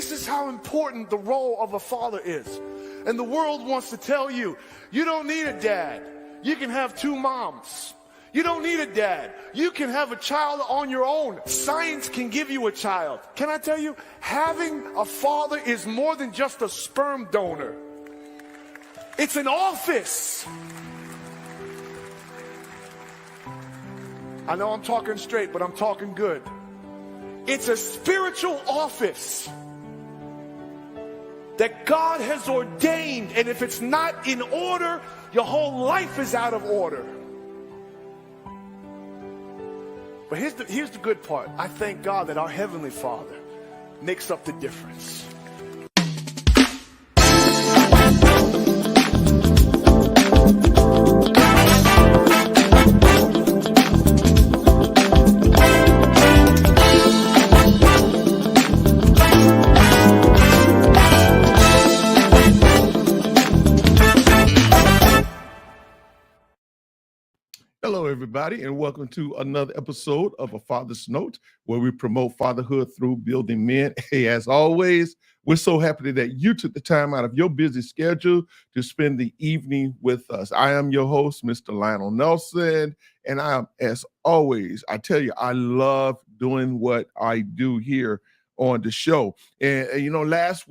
This is how important the role of a father is. And the world wants to tell you, you don't need a dad. You can have two moms. You don't need a dad. You can have a child on your own. Science can give you a child. Can I tell you, having a father is more than just a sperm donor. It's an office. I know I'm talking straight, but I'm talking good. It's a spiritual office that God has ordained, and if it's not in order, your whole life is out of order. But here's the good part. I thank God that our Heavenly Father makes up the difference. Hello, everybody, and welcome to another episode of A Father's Note, where we promote fatherhood through building men. Hey, as always, we're so happy that you took the time out of your busy schedule to spend the evening with us. I am your host, Mr. Lionel Nelson, and I am, as always, I tell you, I love doing what I do here on the show. And you know, last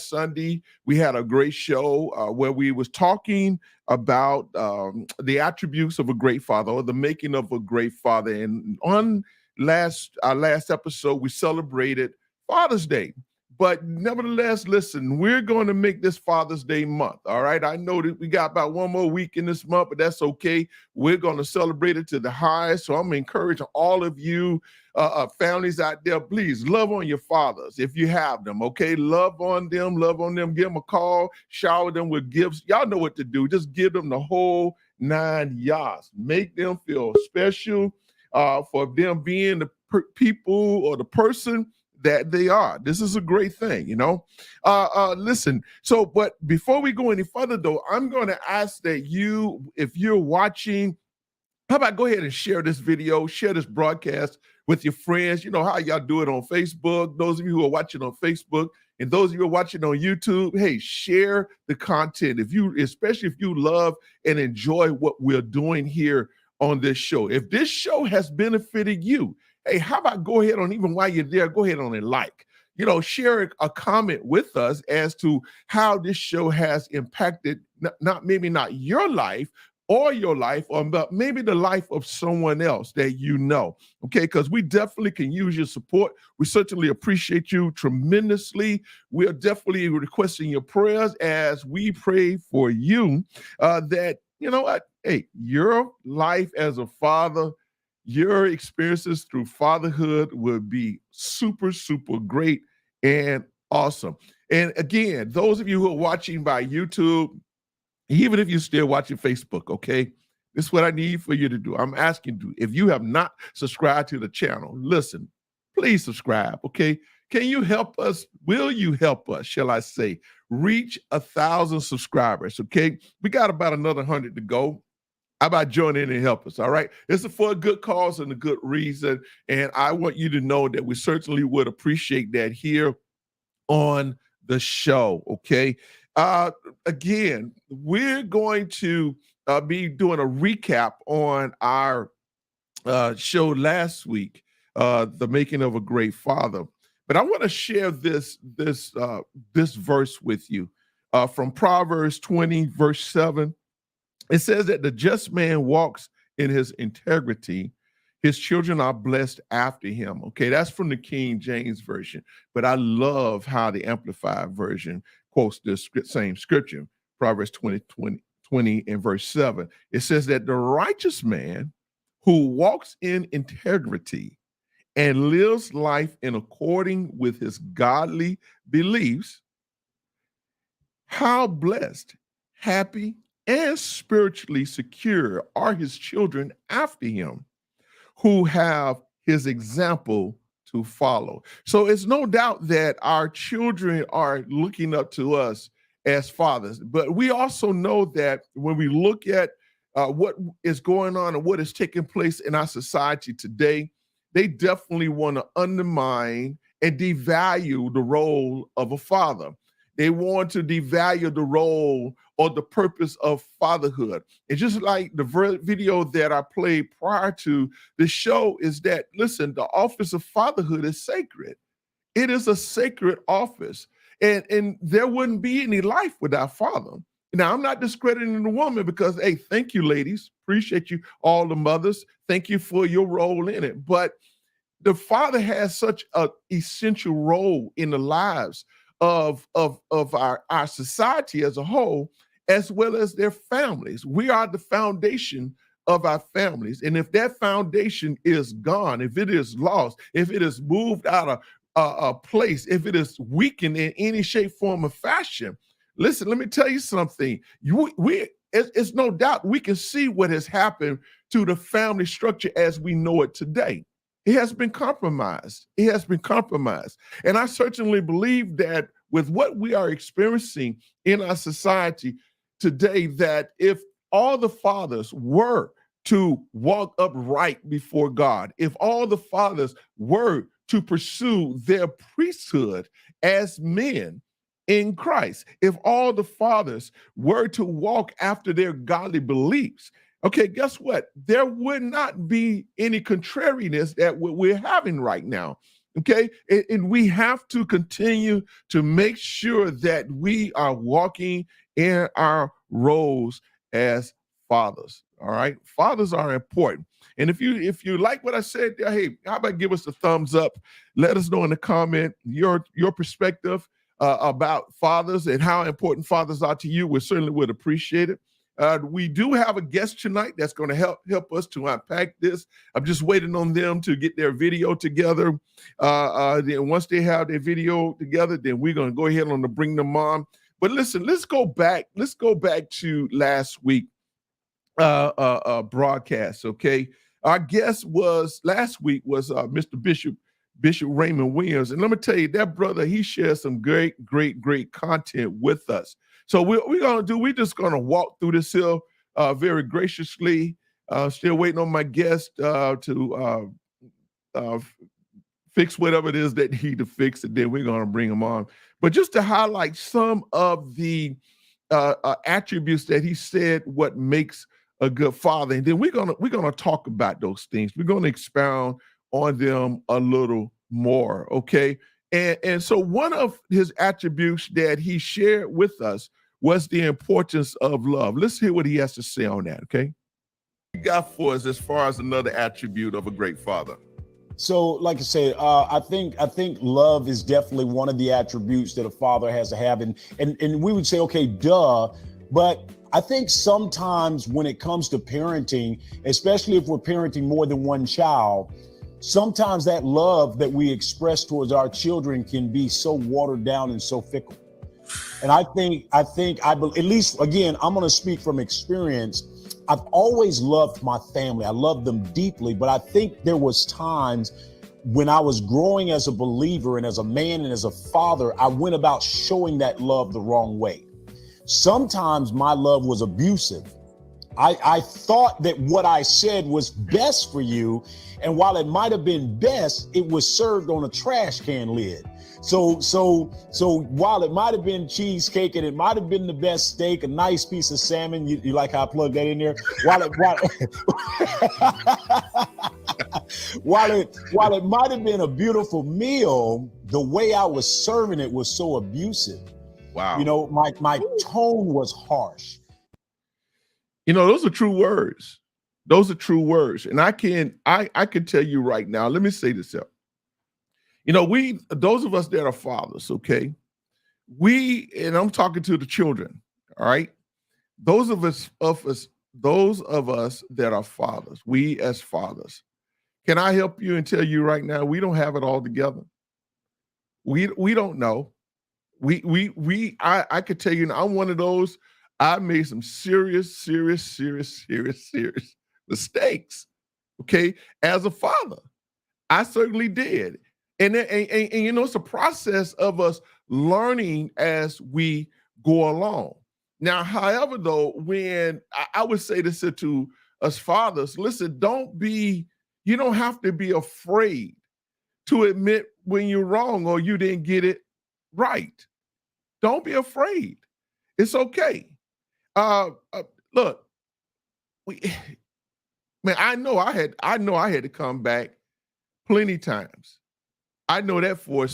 Sunday, we had a great show where we was talking about the attributes of a great father, or the making of a great father. And on our last episode, we celebrated Father's Day. But nevertheless, listen, we're going to make this Father's Day month, all right? I know that we got about one more week in this month, but that's okay. We're going to celebrate it to the highest. So I'm encouraging all of you families out there, please love on your fathers if you have them, okay? Love on them, give them a call, shower them with gifts. Y'all know what to do. Just give them the whole 9 yards. Make them feel special for them being the people or the person that they are. This is a great thing, you know. Listen, but before we go any further, though, I'm going to ask that you, if you're watching, how about go ahead and share this video, share this broadcast with your friends. You know how y'all do it on Facebook. Those of you who are watching on Facebook and those of you who are watching on YouTube, hey, share the content. Especially if you love and enjoy what we're doing here on this show. If this show has benefited you, hey, how about go ahead on, even while you're there, go ahead on and like. You know, share a comment with us as to how this show has impacted maybe not your life, or but maybe the life of someone else that you know, okay? Because we definitely can use your support. We certainly appreciate you tremendously. We are definitely requesting your prayers as we pray for you that, you know what, hey, your life as a father, your experiences through fatherhood will be super, super great and awesome. And again, those of you who are watching by YouTube, even if you're still watching Facebook, okay, this is what I need for you to do. I'm asking you, if you have not subscribed to the channel, listen, please subscribe, okay? Can you help us? Will you help us, shall I say, reach 1,000 subscribers, okay? We got about another 100 to go. How about joining in and help us, all right? It's for a good cause and a good reason, and I want you to know that we certainly would appreciate that here on the show, okay? Again, we're going to be doing a recap on our show last week, The Making of a Great Father. But I want to share this verse with you from Proverbs 20, verse 7. It says that the just man walks in his integrity. His children are blessed after him. Okay, that's from the King James Version. But I love how the Amplified Version quotes this same scripture, Proverbs 20 and verse 7. It says that the righteous man who walks in integrity and lives life in according with his godly beliefs, how blessed, happy, and spiritually secure are his children after him, who have his example to follow. So it's no doubt that our children are looking up to us as fathers, but we also know that when we look at what is going on and what is taking place in our society today, they definitely want to undermine and devalue the role of a father. They want to devalue the role or the purpose of fatherhood. And just like the video that I played prior to the show is that, listen, the office of fatherhood is sacred. It is a sacred office. And there wouldn't be any life without father. Now, I'm not discrediting the woman because, hey, thank you, ladies. Appreciate you, all the mothers. Thank you for your role in it. But the father has such an essential role in the lives of our society as a whole, as well as their families. We are the foundation of our families. And if that foundation is gone, if it is lost, if it is moved out of a place, if it is weakened in any shape, form, or fashion, listen, let me tell you something. It's no doubt we can see what has happened to the family structure as we know it today. It has been compromised. It has been compromised. And I certainly believe that with what we are experiencing in our society today, that if all the fathers were to walk upright before God, if all the fathers were to pursue their priesthood as men in Christ, if all the fathers were to walk after their godly beliefs, okay, guess what? There would not be any contrariness that we're having right now. Okay, and we have to continue to make sure that we are walking in our roles as fathers. All right, fathers are important. And if you like what I said, hey, how about give us a thumbs up? Let us know in the comment your perspective about fathers and how important fathers are to you. We certainly would appreciate it. We do have a guest tonight that's going to help us to unpack this. I'm just waiting on them to get their video together. Then once they have their video together, then we're going to go ahead and bring them on. But listen, let's go back to last week broadcast. Okay, our guest last week was Mr. Bishop Raymond Williams, and let me tell you, that brother, he shares some great content with us. So we're just gonna walk through this hill very graciously. Still waiting on my guest to fix whatever it is that he to fix, and then we're gonna bring him on. But just to highlight some of the attributes that he said, what makes a good father, and then we're gonna talk about those things. We're gonna expound on them a little more, okay? And so one of his attributes that he shared with us was the importance of love. Let's hear what he has to say on that, okay? What you got for us as far as another attribute of a great father? So, like I said, I think love is definitely one of the attributes that a father has to have, and we would say, okay, duh, but I think sometimes when it comes to parenting, especially if we're parenting more than one child, sometimes that love that we express towards our children can be so watered down and so fickle. And I think at least, again, I'm going to speak from experience. I've always loved my family. I love them deeply, but I think there was times when I was growing as a believer and as a man and as a father, I went about showing that love the wrong way. Sometimes my love was abusive. I thought that what I said was best for you, and while it might have been best, it was served on a trash can lid. So while it might have been cheesecake and it might have been the best steak, a nice piece of salmon, you like how I plugged that in there? While it might have been a beautiful meal, the way I was serving it was so abusive. Wow. You know, my tone was harsh. You know, those are true words. Those are true words. And I can tell you right now, let me say this out. You know, those of us that are fathers, okay, and I'm talking to the children, all right? Those of us that are fathers, we as fathers, can I help you and tell you right now, we don't have it all together. We don't know. I could tell you, I'm one of those. I made some serious mistakes, okay, as a father. I certainly did. And you know, it's a process of us learning as we go along. Now, however, though, when I would say this to us fathers, listen, you don't have to be afraid to admit when you're wrong or you didn't get it right. Don't be afraid. It's okay. Look, we, man, I know I had to come back plenty times. I know that for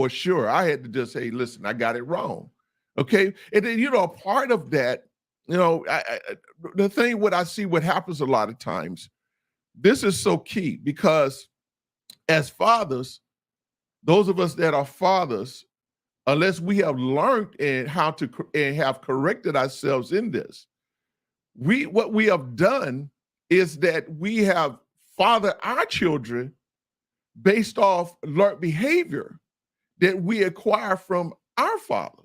sure. I had to just say, listen, I got it wrong. Okay. And then, a part of that, the thing what I see what happens a lot of times, this is so key because as fathers, those of us that are fathers, unless we have learned and how to and have corrected ourselves in this, what we have done is that we have fathered our children based off learned behavior that we acquire from our fathers.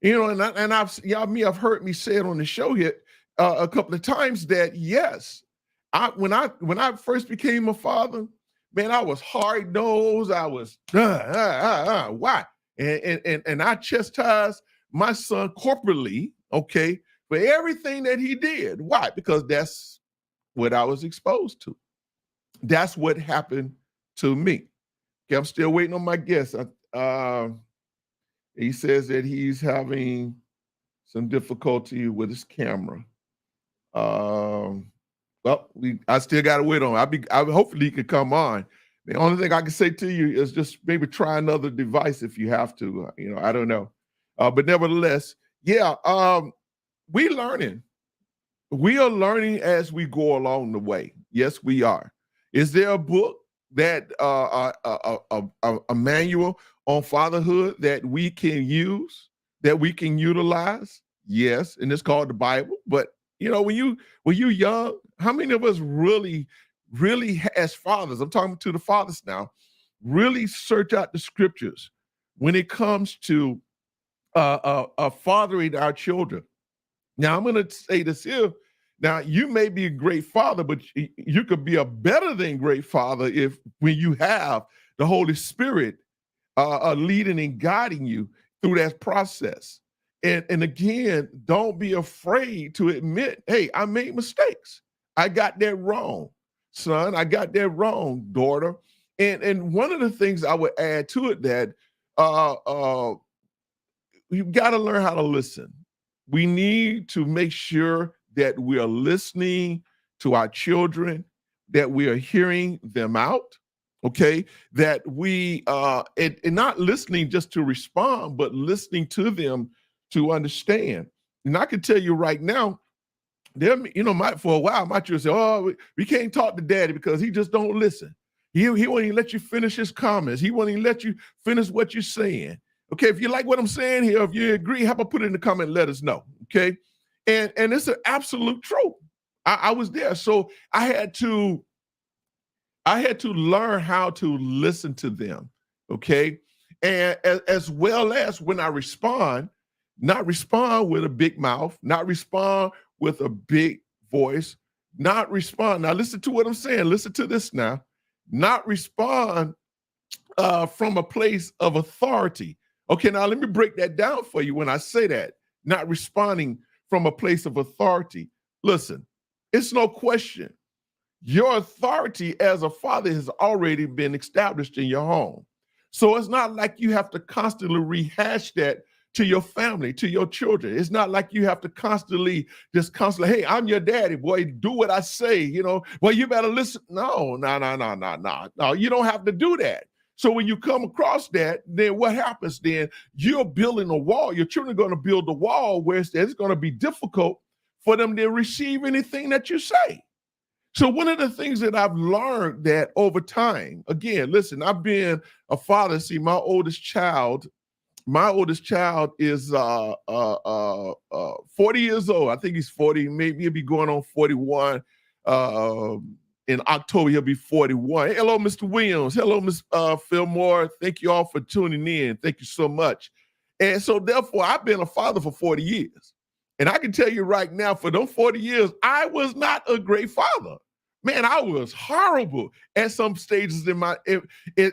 I've heard me say it on the show here a couple of times that yes, when I first became a father, man, I was hard nosed. I was why, and I chastised my son corporally, okay, for everything that he did. Why? Because that's what I was exposed to. That's what happened to me. Okay, I'm still waiting on my guest. He says that he's having some difficulty with his camera. I still got to wait on. Hopefully he could come on. The only thing I can say to you is just maybe try another device if you have to. I don't know. But nevertheless, yeah, we learning. We are learning as we go along the way. Yes, we are. Is there a book that a manual on fatherhood that we can use, that we can utilize? Yes, and it's called the Bible. But when you young, how many of us really as fathers, I'm talking to the fathers now, really search out the scriptures when it comes to fathering our children? Now, I'm going to say this here. Now, you may be a great father, but you could be a better than great father when you have the Holy Spirit leading and guiding you through that process. And again, don't be afraid to admit, hey, I made mistakes. I got that wrong, son. I got that wrong, daughter. And one of the things I would add to it that you've got to learn how to listen. We need to make sure that we are listening to our children, that we are hearing them out, okay? That we and not listening just to respond, but listening to them to understand. And I can tell you right now, for a while, my children say, "Oh, we can't talk to daddy because he just don't listen. He won't even let you finish his comments. He won't even let you finish what you're saying." Okay, if you like what I'm saying here, if you agree, how about put it in the comment and let us know, okay? And it's an absolute truth. I was there. So I had to learn how to listen to them, okay? And as well as when I respond, not respond with a big mouth, not respond with a big voice, not respond. Now listen to what I'm saying. Listen to this now. Not respond from a place of authority. Okay, now let me break that down for you when I say that. Not responding from a place of authority. Listen, it's no question. Your authority as a father has already been established in your home. So it's not like you have to constantly rehash that to your family, to your children. It's not like you have to constantly, hey, I'm your daddy, boy, do what I say, well, you better listen. No, you don't have to do that. So when you come across that, then what happens then? You're building a wall. Your children are going to build a wall where it's going to be difficult for them to receive anything that you say. So one of the things that I've learned that over time, again, listen, I've been a father. See, my oldest child is 40 years old. I think he's 40. Maybe he'll be going on 41. In October, he'll be 41. Hey, hello, Mr. Williams. Hello, Ms. Fillmore. Thank you all for tuning in. Thank you so much. And so therefore, I've been a father for 40 years. And I can tell you right now, for those 40 years, I was not a great father. Man, I was horrible at some stages in my life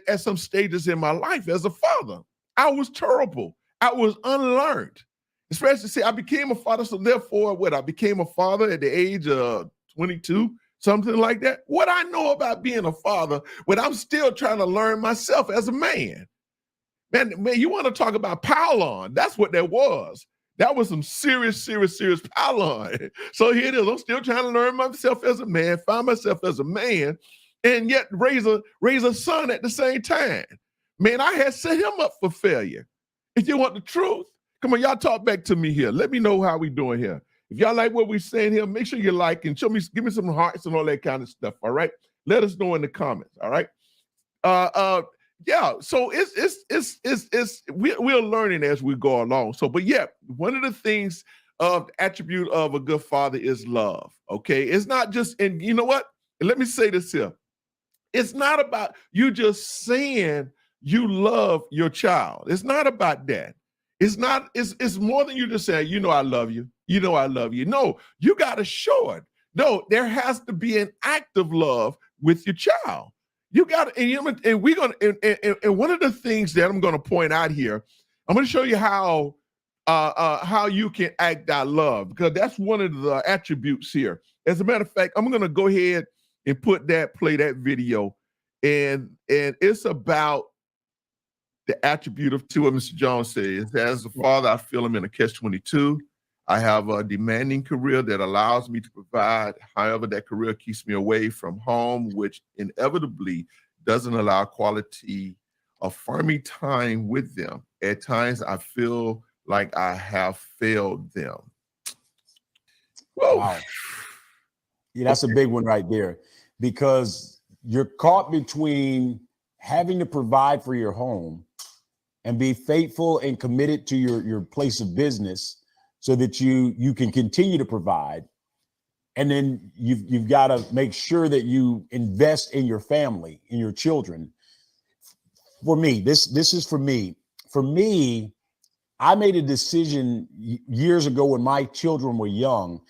as a father. I was terrible. I was unlearned. Especially, I became a father. So therefore, I became a father at the age of 22. something like that. What I know about being a father when I'm still trying to learn myself as a man. Man, you want to talk about pile on? That's what that was. That was some serious pile on. So here it is. I'm still trying to learn myself as a man, find myself as a man, and yet raise a son at the same time. Man, I had set him up for failure. If you want the truth, come on, y'all talk back to me here. Let me know how we doing here. If y'all like what we're saying here, make sure you like and give me some hearts and all that kind of stuff. All right. Let us know in the comments. All right. Yeah. So we're learning as we go along. So, but yeah, one of the things of attribute of a good father is love. Okay. It's not just, and you know what? And let me say this here. It's not about you just saying you love your child. It's not about that. It's more than you just saying, you know, I love you. You know, I love you. No, you got to show it. No, there has to be an act of love with your child. You got to, and we're going to, and one of the things that I'm going to point out here, I'm going to show you how you can act out love, because that's one of the attributes here. As a matter of fact, I'm going to go ahead and play that video, and it's about the attribute of two. What Mr. Jones says, as a father, I feel I'm in a catch-22. I have a demanding career that allows me to provide. However, that career keeps me away from home, which inevitably doesn't allow quality of family time with them. At times, I feel like I have failed them. Whoa. Wow. Yeah, that's a big one right there, because you're caught between having to provide for your home and be faithful and committed to your place of business so that you can continue to provide. And then you've got to make sure that you invest in your family, in your children. For me, this is for me. For me, I made a decision years ago when my children were young.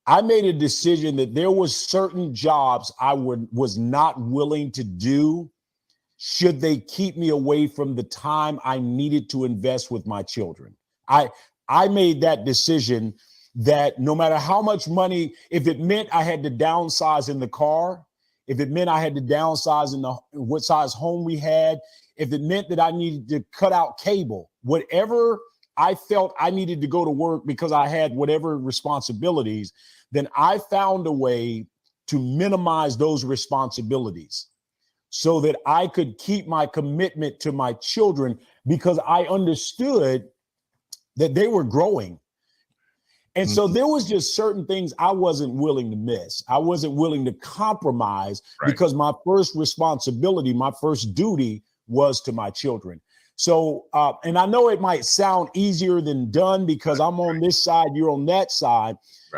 I made a decision that there was certain jobs I was not willing to do should they keep me away from the time I needed to invest with my children. I made that decision that no matter how much money, if it meant I had to downsize in the car, if it meant I had to downsize in what size home we had, if it meant that I needed to cut out cable, whatever I felt I needed to go to work because I had whatever responsibilities, then I found a way to minimize those responsibilities so that I could keep my commitment to my children, because I understood that they were growing. And so there was just certain things I wasn't willing to miss. I wasn't willing to compromise, because my first responsibility, my first duty was to my children. So, and I know it might sound easier than done because I'm on this side, you're on that side,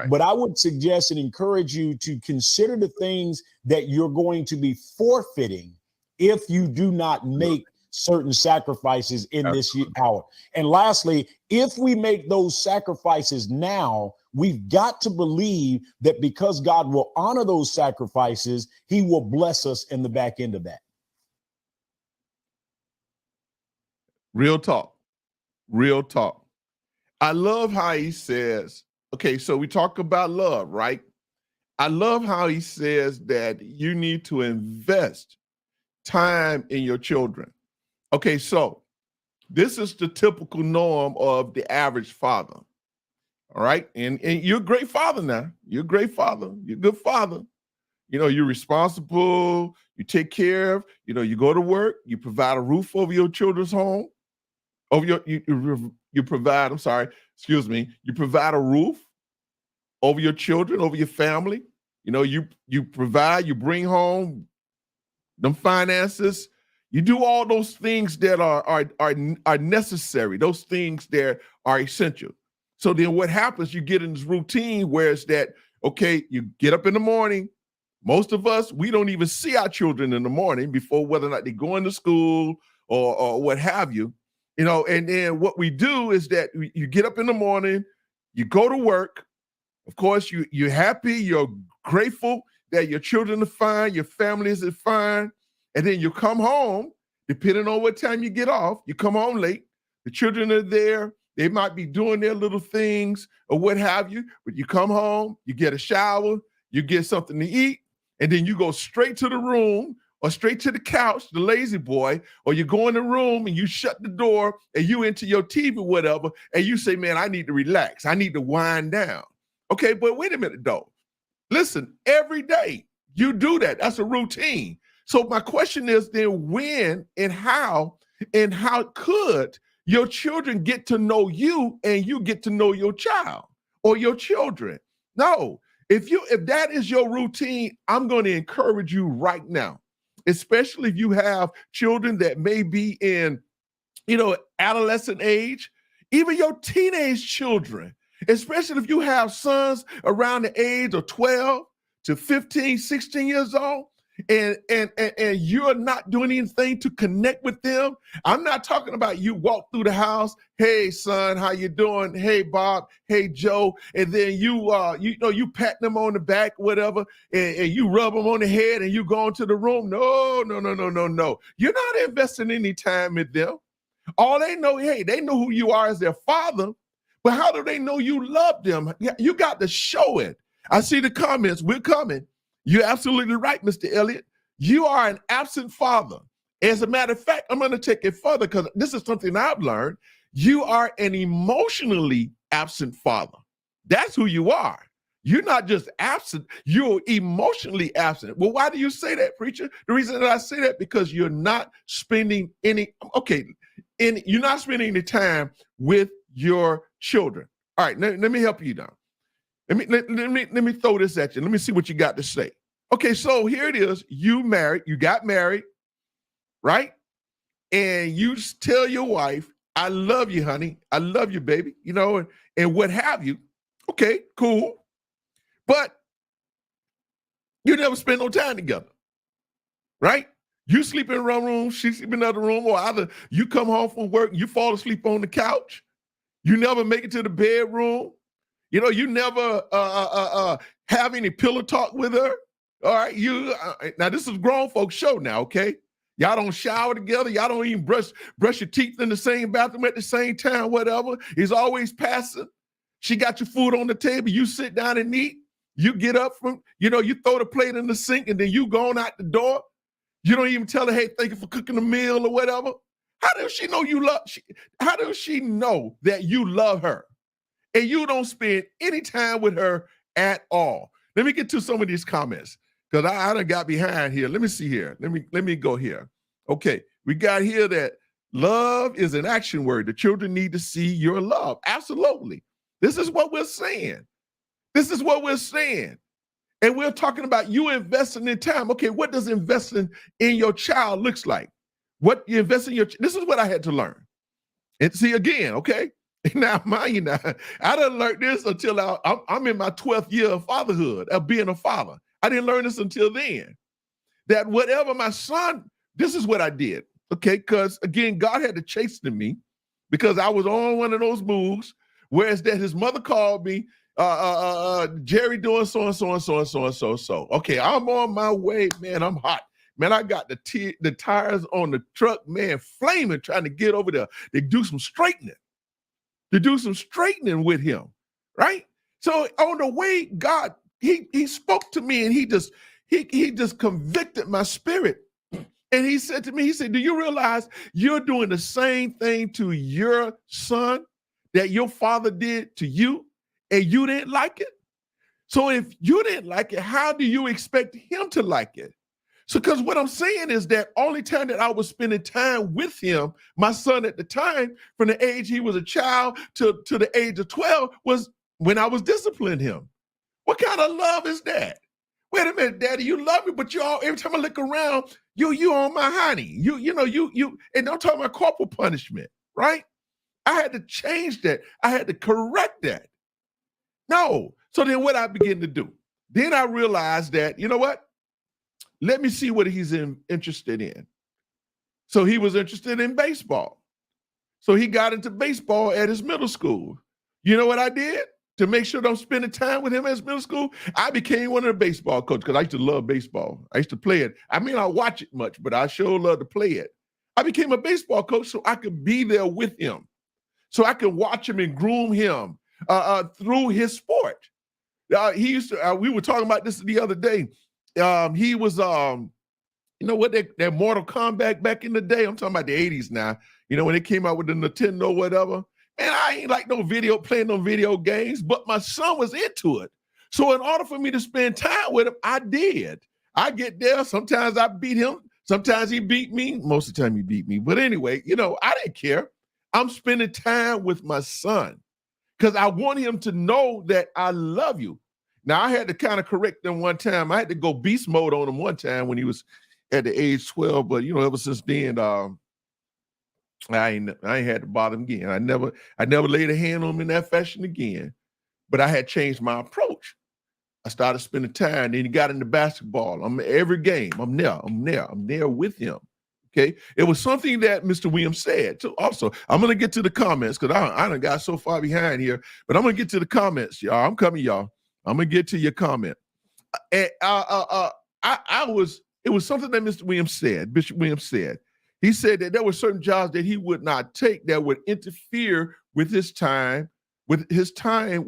but I would suggest and encourage you to consider the things that you're going to be forfeiting if you do not make certain sacrifices in this hour. And lastly, if we make those sacrifices now, we've got to believe that because God will honor those sacrifices, he will bless us in the back end of that. Real talk. Real talk. I love how he says, okay, so we talk about love, right? I love how he says that you need to invest time in your children. Okay, so this is the typical norm of the average father. All right. And you're a great father now. You're a great father. You're a good father. You know, you're responsible. You take care of, you know, you go to work, you provide a roof over your children's home. You provide, you provide a roof over your children, over your family. You know, you provide, you bring home them finances. You do all those things that are necessary, those things that are essential. So then what happens, you get in this routine where it's that, okay, you get up in the morning. Most of us, we don't even see our children in the morning before whether or not they go into school or what have you. You know, and then what we do is that you get up in the morning, you go to work. Of course, you're happy, you're grateful that your children are fine, your family is fine. And then you come home, depending on what time you get off, you come home late, the children are there, they might be doing their little things or what have you, but you come home, you get a shower, you get something to eat, and then you go straight to the room or straight to the couch, the lazy boy, or you go in the room and you shut the door and you into your TV, whatever, and you say, man, I need to relax. I need to wind down. Okay, but wait a minute though. Listen, every day you do that. That's a routine. So my question is then when and how could your children get to know you and you get to know your child or your children? No, if that is your routine, I'm going to encourage you right now, especially if you have children that may be in, adolescent age, even your teenage children, especially if you have sons around the age of 12 to 15, 16 years old, and you're not doing anything to connect with them. I'm not talking about you walk through the house, hey son, how you doing? Hey Bob, hey Joe, and then you pat them on the back, whatever, and you rub them on the head and you go into the room. No. You're not investing any time in them. All they know, they know who you are as their father, but how do they know you love them? You got to show it. I see the comments. We're coming. You're absolutely right, Mr. Elliott. You are an absent father. As a matter of fact, I'm going to take it further because this is something I've learned. You are an emotionally absent father. That's who you are. You're not just absent, you're emotionally absent. Well, why do you say that, preacher? The reason that I say that because you're not spending any time with your children. All right, let me help you now. Let me throw this at you. Let me see what you got to say. Okay, so here it is. You got married, right? And you tell your wife, I love you, honey. I love you, baby, and what have you. Okay, cool. But you never spend no time together, right? You sleep in one room, she sleep in another room, or either you come home from work, you fall asleep on the couch. You never make it to the bedroom. You never have any pillow talk with her. All right, now this is grown folks show now, okay? Y'all don't shower together. Y'all don't even brush your teeth in the same bathroom at the same time, whatever. He's always passing. She got your food on the table. You sit down and eat. You get up from, you throw the plate in the sink and then you going out the door. You don't even tell her, hey, thank you for cooking the meal or whatever. How does she know how does she know that you love her? And you don't spend any time with her at all. Let me get to some of these comments because I done got behind here. Let me see here. Let me go here. Okay, we got here that love is an action word. The children need to see your love. Absolutely. This is what we're saying. And we're talking about you investing in time. Okay, what does investing in your child looks like? What you invest in this is what I had to learn. And see again, okay? Now, mind you, I didn't learn this until I'm in my 12th year of fatherhood, of being a father. I didn't learn this until then. That whatever my son, this is what I did, okay? Because, again, God had to chasten me because I was on one of those moves, whereas that his mother called me, Jerry doing so. Okay, I'm on my way, man, I'm hot. Man, I got the tires on the truck, man, flaming, trying to get over there to do some straightening. With him, right? So on the way, God, he spoke to me and he just convicted my spirit. And he said to me, do you realize you're doing the same thing to your son that your father did to you and you didn't like it? So if you didn't like it, how do you expect him to like it? So, because what I'm saying is that only time that I was spending time with him, my son at the time, from the age he was a child to the age of 12, was when I was disciplining him. What kind of love is that? Wait a minute, Daddy, you love me, but every time I look around, you on my honey. You and don't talk about corporal punishment, right? I had to change that. I had to correct that. No. So then what I began to do? Then I realized that, you know what? Let me see what he's interested in. So he was interested in baseball. So he got into baseball at his middle school. You know what I did to make sure I'm spending time with him at his middle school? I became one of the baseball coaches because I used to love baseball. I used to play it. I mean, I watch it much, but I sure love to play it. I became a baseball coach so I could be there with him, so I could watch him and groom him through his sport. He used to. We were talking about this the other day. He was you know what, that Mortal Kombat back in the day. I'm talking about the 80s now. You know, when it came out with the Nintendo, whatever. Man, I ain't like playing no video games, but my son was into it. So in order for me to spend time with him, I did. I get there. Sometimes I beat him. Sometimes he beat me. Most of the time he beat me. But anyway, you know, I didn't care. I'm spending time with my son because I want him to know that I love you. Now, I had to kind of correct them one time. I had to go beast mode on him one time when he was at the age 12. But, you know, ever since then, I ain't had to bother him again. I never laid a hand on him in that fashion again. But I had changed my approach. I started spending time. Then he got into basketball. Every game. I'm there with him. Okay. It was something that Mr. Williams said. So also, I'm gonna get to the comments because I done got so far behind here. But I'm gonna get to the comments, y'all. I'm coming, y'all. I'm gonna get to your comment. And it was something that Mr. Williams said. Bishop Williams said. He said that there were certain jobs that he would not take that would interfere with his time with his children,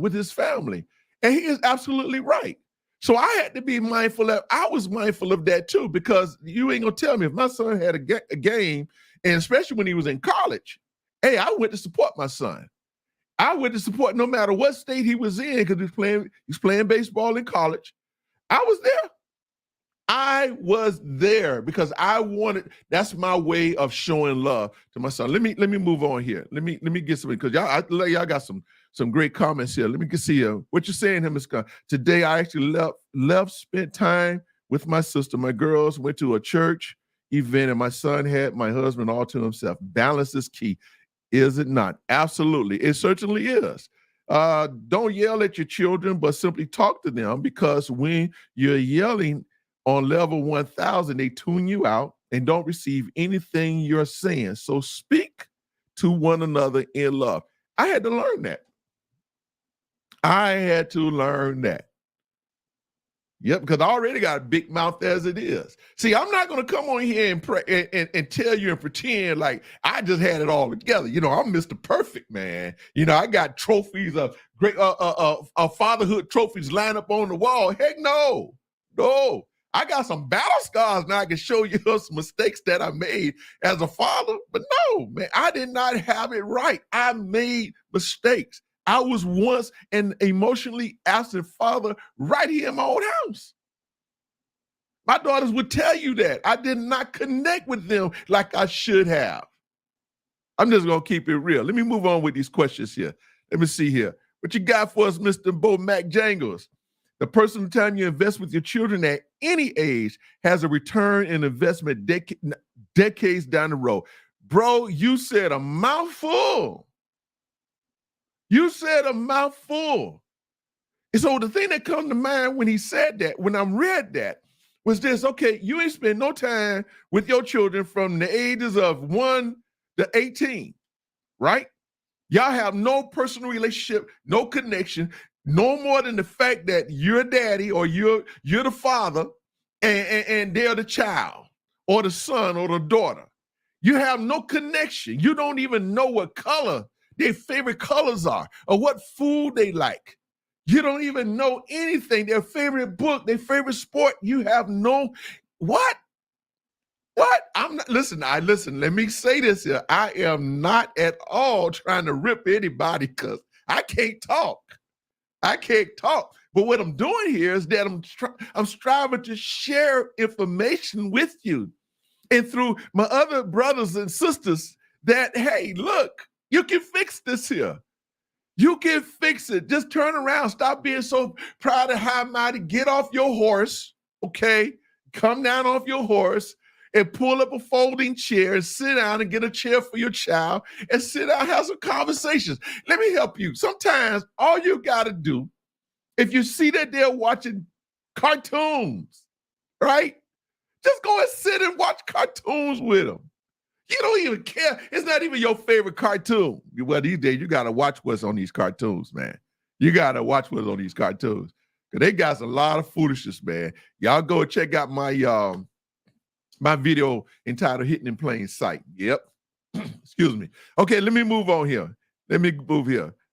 with his family. And he is absolutely right. So I had to be mindful of, I was mindful of that too, because you ain't gonna tell me if my son had a game, and especially when he was in college, hey, I went to support my son. I went to support no matter what state he was in, because he's playing baseball in college. I was there. I was there because that's my way of showing love to my son. Let me move on here. Let me get some, because y'all got some great comments here. Let me see what you're saying here, Ms. Scott. Today I actually spent time with my sister. My girls went to a church event and my son had my husband all to himself. Balance is key, is it not? Absolutely. It certainly is. Don't yell at your children, but simply talk to them, because when you're yelling on level 1000, they tune you out and don't receive anything you're saying. So speak to one another in love. I had to learn that. Yep, because I already got a big mouth as it is. See, I'm not going to come on here and pray and tell you and pretend like I just had it all together. You know, I'm Mr. Perfect, man. You know, I got trophies of great fatherhood trophies lined up on the wall. Heck no. I got some battle scars now. I can show you some mistakes that I made as a father. But no, man, I did not have it right. I made mistakes. I was once an emotionally absent father right here in my own house. My daughters would tell you that. I did not connect with them like I should have. I'm just going to keep it real. Let me move on with these questions here. Let me see here. What you got for us, Mr. Bo Mac Jangles? The personal time you invest with your children at any age has a return in investment decades down the road. Bro, you said a mouthful. You said a mouthful. And so the thing that comes to mind when he said that, when I read that, was this: okay, you ain't spend no time with your children from the ages of 1 to 18, right? Y'all have no personal relationship, no connection, no more than the fact that you're a daddy or you're the father and they're the child or the son or the daughter. You have no connection. You don't even know what color their favorite colors are or what food they like. You don't even know anything, their favorite book, their favorite sport. You have no, what? I'm not, listen, let me say this here. I am not at all trying to rip anybody because I can't talk. But what I'm doing here is that I'm striving to share information with you and through my other brothers and sisters that, hey, look, you can fix this here. You can fix it. Just turn around. Stop being so proud and high-minded. Get off your horse, okay? Come down off your horse and pull up a folding chair and sit down and get a chair for your child and sit down and have some conversations. Let me help you. Sometimes all you got to do, if you see that they're watching cartoons, right? Just go and sit and watch cartoons with them. You don't even care. It's not even your favorite cartoon. Well, these days, you got to watch what's on these cartoons, man. You got to watch what's on these cartoons. Because they got a lot of foolishness, man. Y'all go check out my my video entitled Hidden in Plain Sight. Yep. Excuse me. Okay, let me move on here.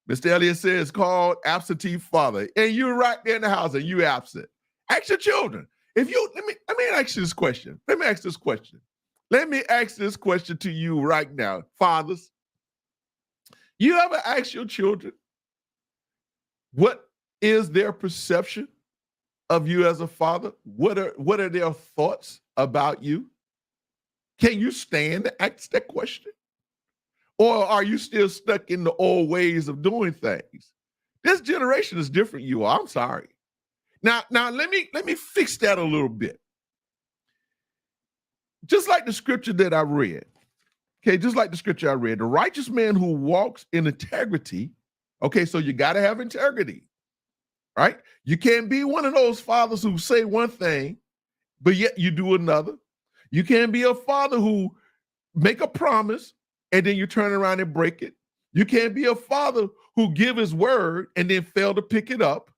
Mr. Elliott says called absentee father, and you're right there in the house and you absent. Ask your children. If you let me ask you this question. Let me ask this question. Let me ask this question to you right now, fathers. You ever ask your children what is their perception of you as a father? What are their thoughts about you? Can you stand to ask that question? Or are you still stuck in the old ways of doing things? This generation is different, you are. I'm sorry. Now let me fix that a little bit. Just like the scripture that I read. Okay, just like the scripture I read, the righteous man who walks in integrity. Okay, so you got to have integrity, right? You can't be one of those fathers who say one thing, but yet you do another. You can't be a father who make a promise and then you turn around and break it. You can't be a father who give his word and then fail to pick it up.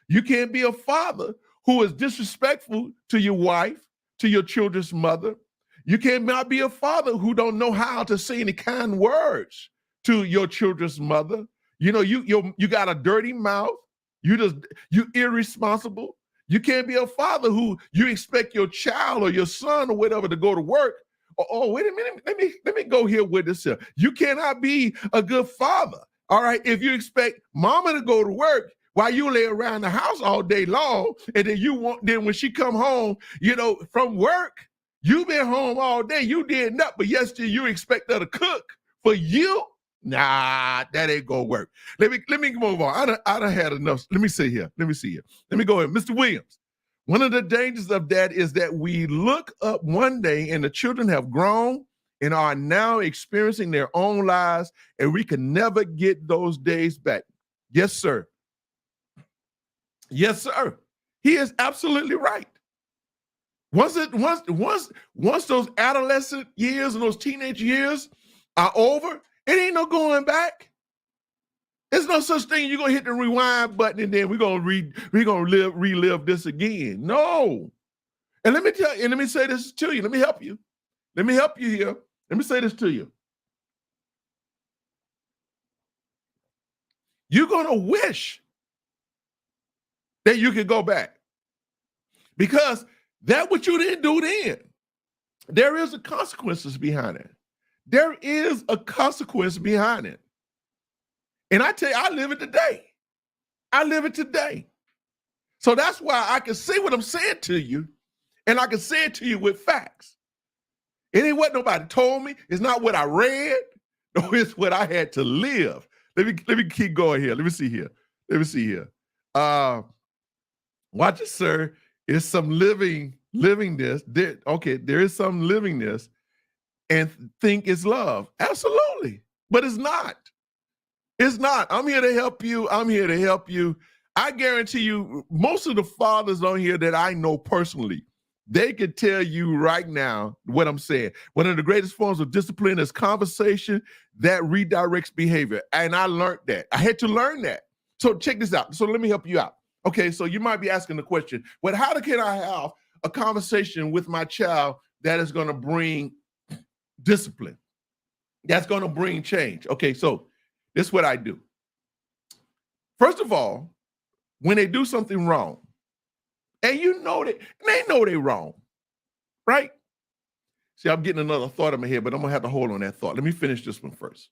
You can't be a father who is disrespectful to your wife, to your children's mother. You cannot be a father who don't know how to say any kind words to your children's mother. You know, you got a dirty mouth. You irresponsible. You can't be a father who you expect your child or your son or whatever to go to work. Oh, wait a minute. Let me go here with this here. You cannot be a good father. All right. If you expect mama to go to work while you lay around the house all day long, and then when she come home, from work, you been home all day, you did nothing, but yesterday you expect her to cook for you. Nah, that ain't gonna work. Let me move on. I done had enough. Let me see here. Let me go ahead. Mr. Williams. One of the dangers of that is that we look up one day and the children have grown and are now experiencing their own lives, and we can never get those days back. Yes, sir. Yes, sir. He is absolutely right. Once those adolescent years and those teenage years are over, it ain't no going back. There's no such thing. You're gonna hit the rewind button and then we're gonna relive this again. No. And let me tell you, and let me say this to you. Let me help you. Let me help you here. Let me say this to you. You're gonna wish that you could go back. Because that what you didn't do then. There is a consequences behind it. There is a consequence behind it. And I tell you, I live it today. I live it today. So that's why I can say what I'm saying to you, and I can say it to you with facts. It ain't what nobody told me. It's not what I read. No, it's what I had to live. Let me keep going here. Let me see here. Watch it, sir. Is some livingness. There is some livingness and think it's love. Absolutely. But it's not. It's not. I'm here to help you. I guarantee you, most of the fathers on here that I know personally, they could tell you right now what I'm saying. One of the greatest forms of discipline is conversation that redirects behavior. And I learned that. I had to learn that. So check this out. So let me help you out. Okay, so you might be asking the question, but how can I have a conversation with my child that is going to bring discipline? That's going to bring change. Okay, so this is what I do. First of all, when they do something wrong, and they know they're wrong, right? See, I'm getting another thought in my head, but I'm going to have to hold on that thought. Let me finish this one first.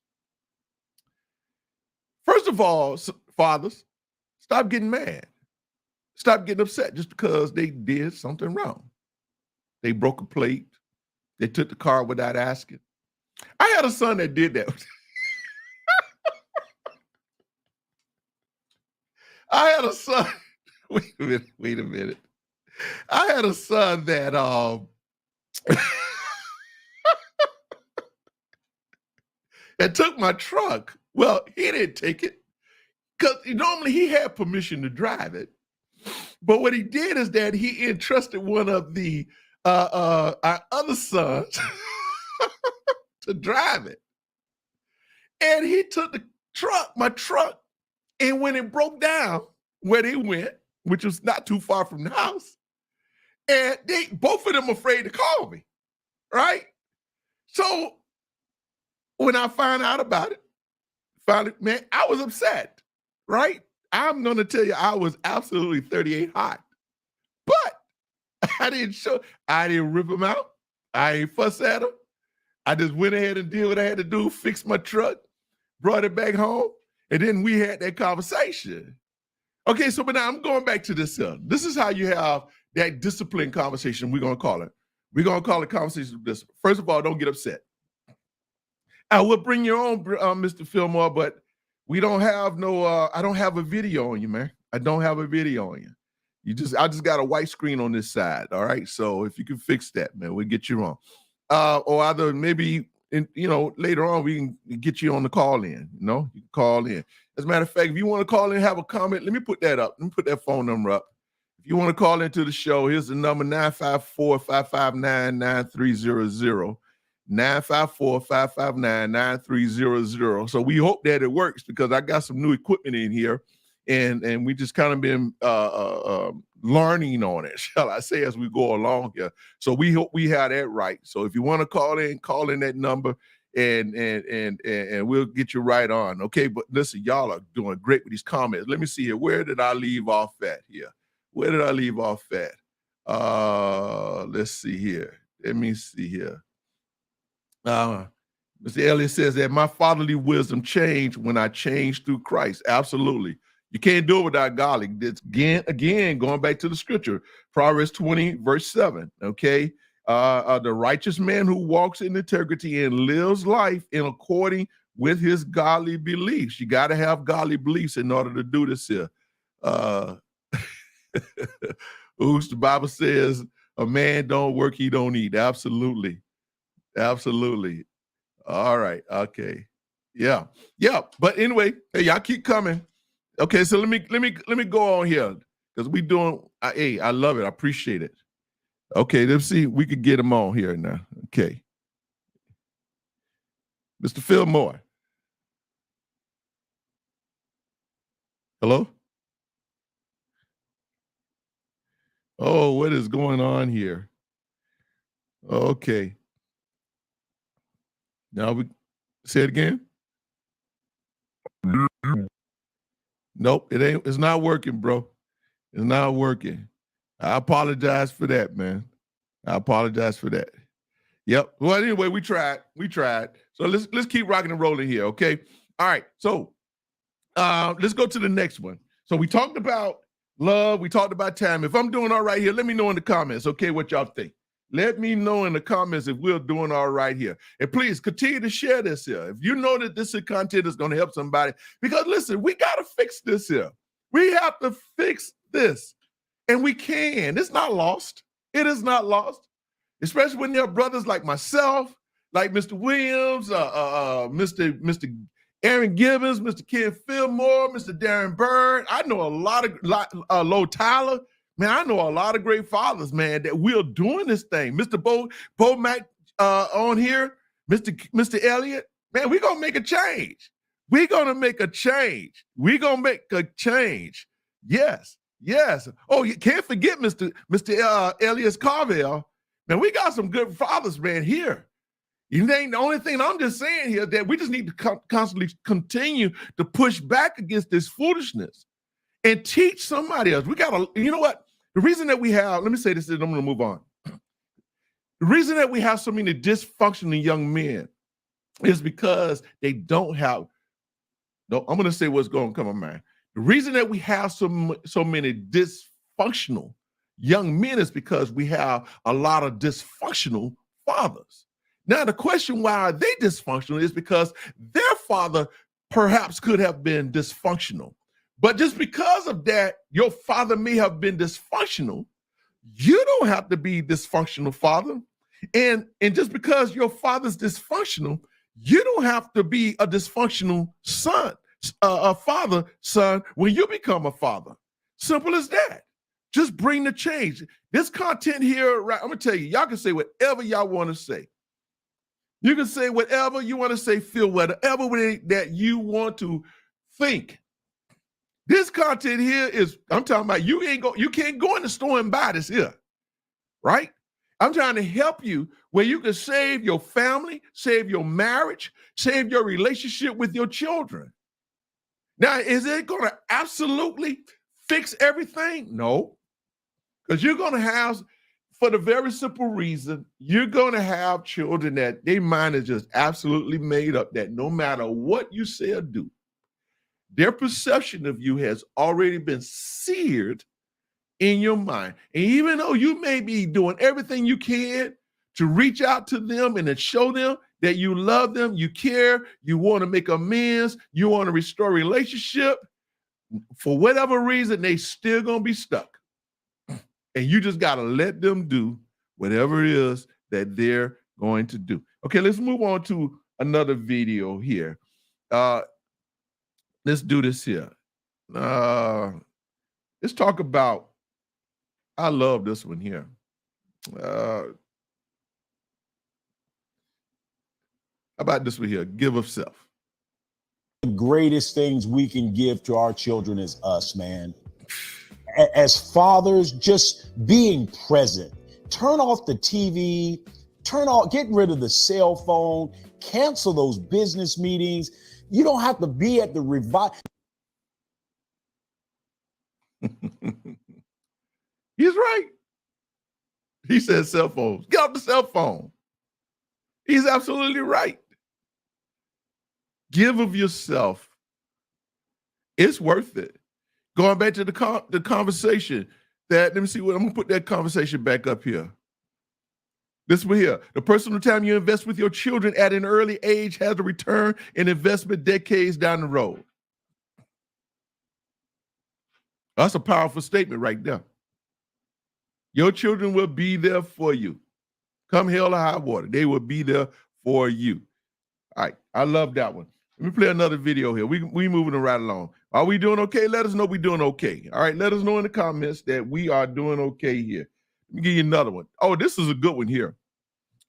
First of all, fathers, stop getting mad. Stop getting upset just because they did something wrong. They broke a plate. They took the car without asking. I had a son that did that. I had a son. Wait a minute. I had a son that that took my truck. Well, he didn't take it because normally he had permission to drive it. But what he did is that he entrusted one of the our other sons to drive it. And he took my truck, and when it broke down where they went, which was not too far from the house, and both of them afraid to call me, right? So when I found out about it, finally, man, I was upset, right? I'm going to tell you, I was absolutely 38 hot, but I didn't rip him out. I ain't fuss at him. I just went ahead and did what I had to do, fixed my truck, brought it back home, and then we had that conversation. Okay, so but now I'm going back to this. This is how you have that disciplined conversation, we're going to call it. We're going to call it conversation of discipline. First of all, don't get upset. I will bring your own, Mr. Fillmore, but we don't have I don't have a video on you, man. I don't have a video on you. I just got a white screen on this side, all right? So if you can fix that, man, we'll get you on. Or either maybe, later on we can get you on the call in, you can call in. As a matter of fact, if you want to call in and have a comment, let me put that up. Let me put that phone number up. If you want to call into the show, here's the number, 954-559-9300. 954-559-9300. So we hope that it works because I got some new equipment in here and we just kind of been learning on it, shall I say, as we go along here. So we hope we have that right. So if you want to call in that number and we'll get you right on. Okay, but listen, y'all are doing great with these comments. Let me see here. Where did I leave off at here? Where did I leave off at? Let's see here. Let me see here. Mr. Elliott says that my fatherly wisdom changed when I changed through Christ. Absolutely. You can't do it without godly. It's again, going back to the scripture, Proverbs 20, verse 7. Okay. The righteous man who walks in integrity and lives life in according with his godly beliefs. You got to have godly beliefs in order to do this here. The Bible says a man don't work, he don't eat. Absolutely. Absolutely. All right. Okay. Yeah. But anyway, hey, y'all keep coming. Okay. So let me go on here because we doing. Hey, I love it. I appreciate it. Okay. Let's see. We could get him on here now. Okay. Mr. Fillmore. Hello. Oh, what is going on here? Okay. Now we say it again. Nope, it's not working, bro. It's not working. I apologize for that, man. I apologize for that. Yep. Well, anyway, we tried. So let's keep rocking and rolling here, okay? All right. So let's go to the next one. So we talked about love. We talked about time. If I'm doing all right here, let me know in the comments, okay, what y'all think. Let me know in the comments if we're doing all right here. And please continue to share this here. If you know that this content is going to help somebody, because listen, we got to fix this here. We have to fix this. And we can. It's not lost. It is not lost. Especially when there are brothers like myself, like Mr. Williams, Mr. Aaron Gibbons, Mr. Ken Fillmore, Mr. Darren Bird. I know a lot of Lo Tyler. Man, I know a lot of great fathers, man, that we're doing this thing. Mr. Bo Mac on here, Mr. Elliott, man, we're going to make a change. We're going to make a change. We're going to make a change. Yes. Oh, you can't forget Mr. Elias Carvel. Man, we got some good fathers, man, here. You ain't the only thing I'm just saying here that we just need to constantly continue to push back against this foolishness and teach somebody else. We got to, you know what? The reason that we have, let me say this, and I'm going to move on. The reason that we have so many dysfunctional young men is because they don't have, no, I'm going to say what's going to come on mind. The reason that we have so many dysfunctional young men is because we have a lot of dysfunctional fathers. Now, the question why are they dysfunctional is because their father perhaps could have been dysfunctional. But just because of that, your father may have been dysfunctional. You don't have to be dysfunctional, father. And just because your father's dysfunctional, you don't have to be a dysfunctional son, a father, son, when you become a father. Simple as that. Just bring the change. This content here, right, I'm going to tell you, y'all can say whatever y'all want to say. You can say whatever you want to say, feel whatever way that you want to think. This content here is, I'm talking about you can't go in the store and buy this here, right? I'm trying to help you where you can save your family, save your marriage, save your relationship with your children. Now, is it going to absolutely fix everything? No, because you're going to have, for the very simple reason, you're going to have children that their mind is just absolutely made up that no matter what you say or do, their perception of you has already been seared in your mind. And even though you may be doing everything you can to reach out to them and to show them that you love them, you care, you want to make amends, you want to restore relationship, for whatever reason, they still going to be stuck. And you just got to let them do whatever it is that they're going to do. Okay, let's move on to another video here. Let's do this here. Let's talk about, I love this one here. How about this one here? Give of self. The greatest things we can give to our children is us, man. As fathers, just being present. Turn off the TV, get rid of the cell phone, cancel those business meetings. You don't have to be at the revival. He's right. He said cell phones. Get off the cell phone. He's absolutely right. Give of yourself. It's worth it. Going back to the conversation that, let me see what, I'm going to put that conversation back up here. This one here. The personal time you invest with your children at an early age has a return in investment decades down the road. That's a powerful statement right there. Your children will be there for you. Come hell or high water, they will be there for you. All right, I love that one. Let me play another video here. We moving right along. Are we doing okay? Let us know we're doing okay. All right, let us know in the comments that we are doing okay here. Let me give you another one. Oh, this is a good one here.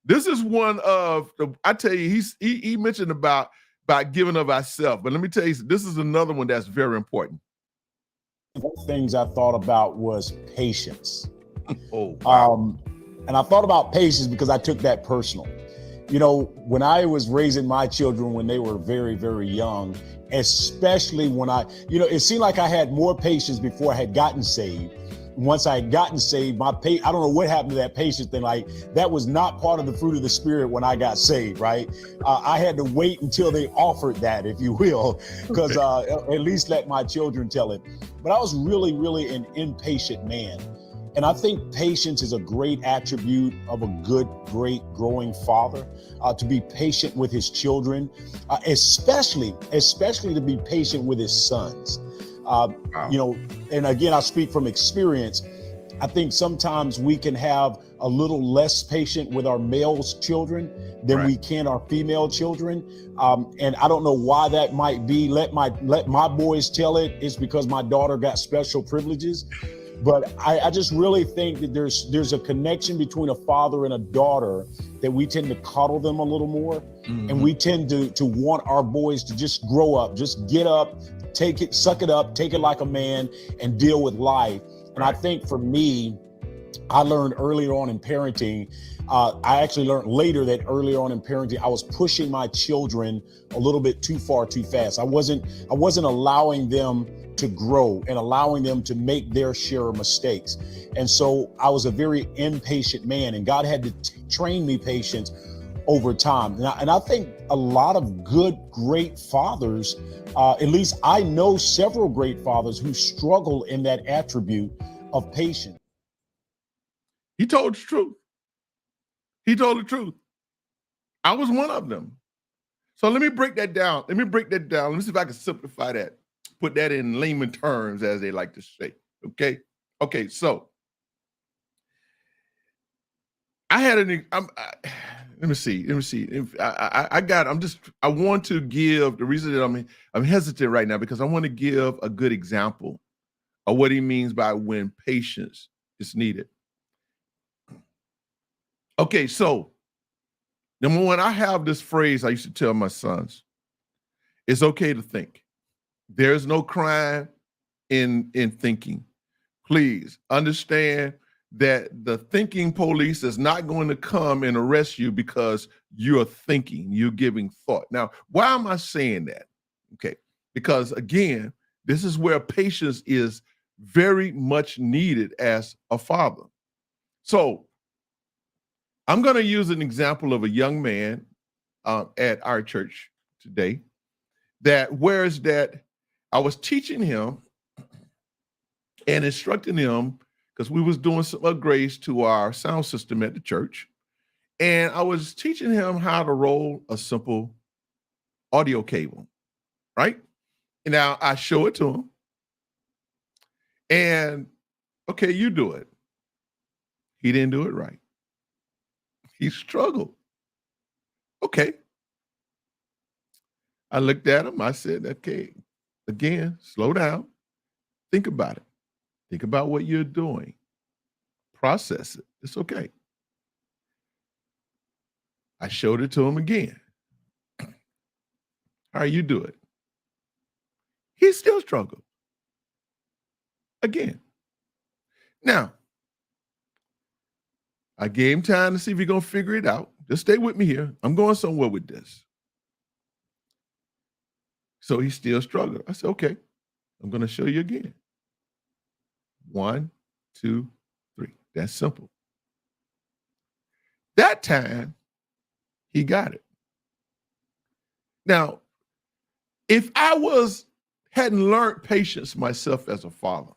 This is one of the, I tell you, he mentioned about giving of ourselves, but let me tell you, this is another one that's very important. One of the things I thought about was patience. Oh, wow. And I thought about patience because I took that personal. You know, when I was raising my children when they were very, very young, especially when it seemed like I had more patience before I had gotten saved. Once I had gotten saved, I don't know what happened to that patience thing. Like, that was not part of the fruit of the Spirit when I got saved, right? I had to wait until they offered that, if you will, because at least let my children tell it. But I was really, really an impatient man. And I think patience is a great attribute of a good, great, growing father, to be patient with his children, especially to be patient with his sons. You know, and again, I speak from experience. I think sometimes we can have a little less patient with our male children than we can our female children. And I don't know why that might be. Let my boys tell it. It's because my daughter got special privileges. But I just really think that there's a connection between a father and a daughter that we tend to coddle them a little more. Mm-hmm. And we tend to want our boys to just grow up, just get up, take it, suck it up, take it like a man and deal with life. And I think for me, I learned earlier on in parenting, I actually learned later that earlier on in parenting, I was pushing my children a little bit too far, too fast. I wasn't allowing them to grow and allowing them to make their share of mistakes. And so I was a very impatient man, and God had to train me patience over time. And I think a lot of good, great fathers, at least I know several great fathers who struggle in that attribute of patience. He told the truth. He told the truth. I was one of them. So let me break that down. Let me see if I can simplify that. Put that in layman terms, as they like to say. Okay. Okay. So I had let me see. I want to give the reason that I'm hesitant right now because I want to give a good example of what he means by when patience is needed. Okay. So number one, I have this phrase I used to tell my sons. It's okay to think. There's no crime in thinking. Please understand that the thinking police is not going to come and arrest you because you're thinking, you're giving thought. Now, why am I saying that? Okay, because again, this is where patience is very much needed as a father. So I'm going to use an example of a young man at our church today that I was teaching him and instructing him because we was doing some upgrades to our sound system at the church. And I was teaching him how to roll a simple audio cable, right? And now I show it to him. And, okay, you do it. He didn't do it right. He struggled. Okay. I looked at him. I said, okay, again, slow down. Think about it. Think about what you're doing. Process it. It's okay. I showed it to him again. All right, you do it. He still struggled. Again. Now, I gave him time to see if he's going to figure it out. Just stay with me here. I'm going somewhere with this. So he still struggled. I said, okay, I'm going to show you again. 1, 2, 3. That's simple. That time, he got it. Now, if I hadn't learned patience myself as a father,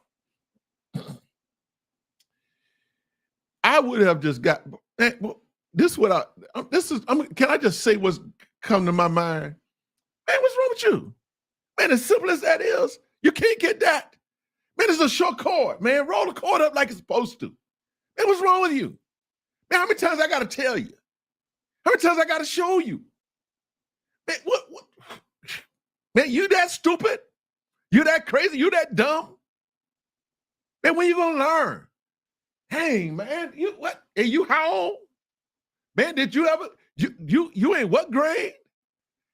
I would have just got, can I just say what's come to my mind? Man, what's wrong with you? Man, as simple as that is, you can't get that. Man, it's a short cord, man. Roll the cord up like it's supposed to. Man, what's wrong with you? Man, how many times I got to tell you? How many times I got to show you? Man, what? Man, you that stupid? You that crazy? You that dumb? Man, when you gonna learn? Hey, man, you what? Hey, you how old? Man, did you ever? You in what grade?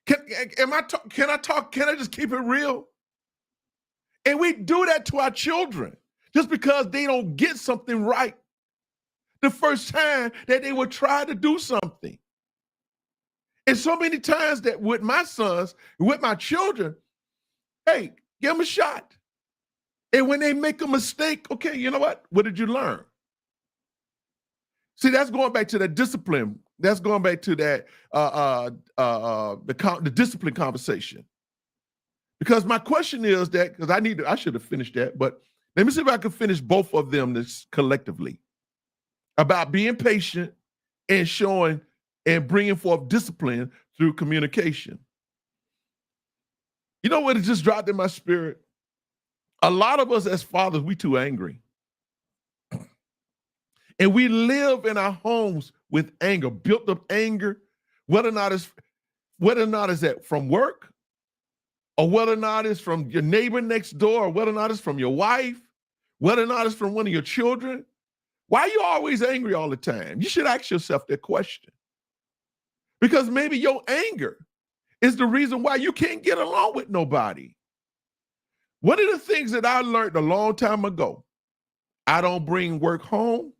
Can I just keep it real? And we do that to our children just because they don't get something right the first time that they will try to do something. And so many times that with my sons, with my children, hey, give them a shot. And when they make a mistake, okay, you know what? What did you learn? See, that's going back to that discipline. That's going back to that the discipline conversation. Because my question is that, because I should have finished that, but let me see if I can finish both of them this collectively. About being patient and showing and bringing forth discipline through communication. You know what? It just dropped in my spirit. A lot of us as fathers, we too angry. And we live in our homes with anger, built up anger, whether or not it's that from work, or whether or not it's from your neighbor next door, or whether or not it's from your wife, whether or not it's from one of your children. Why are you always angry all the time? You should ask yourself that question. Because maybe your anger is the reason why you can't get along with nobody. One of the things that I learned a long time ago, I don't bring work home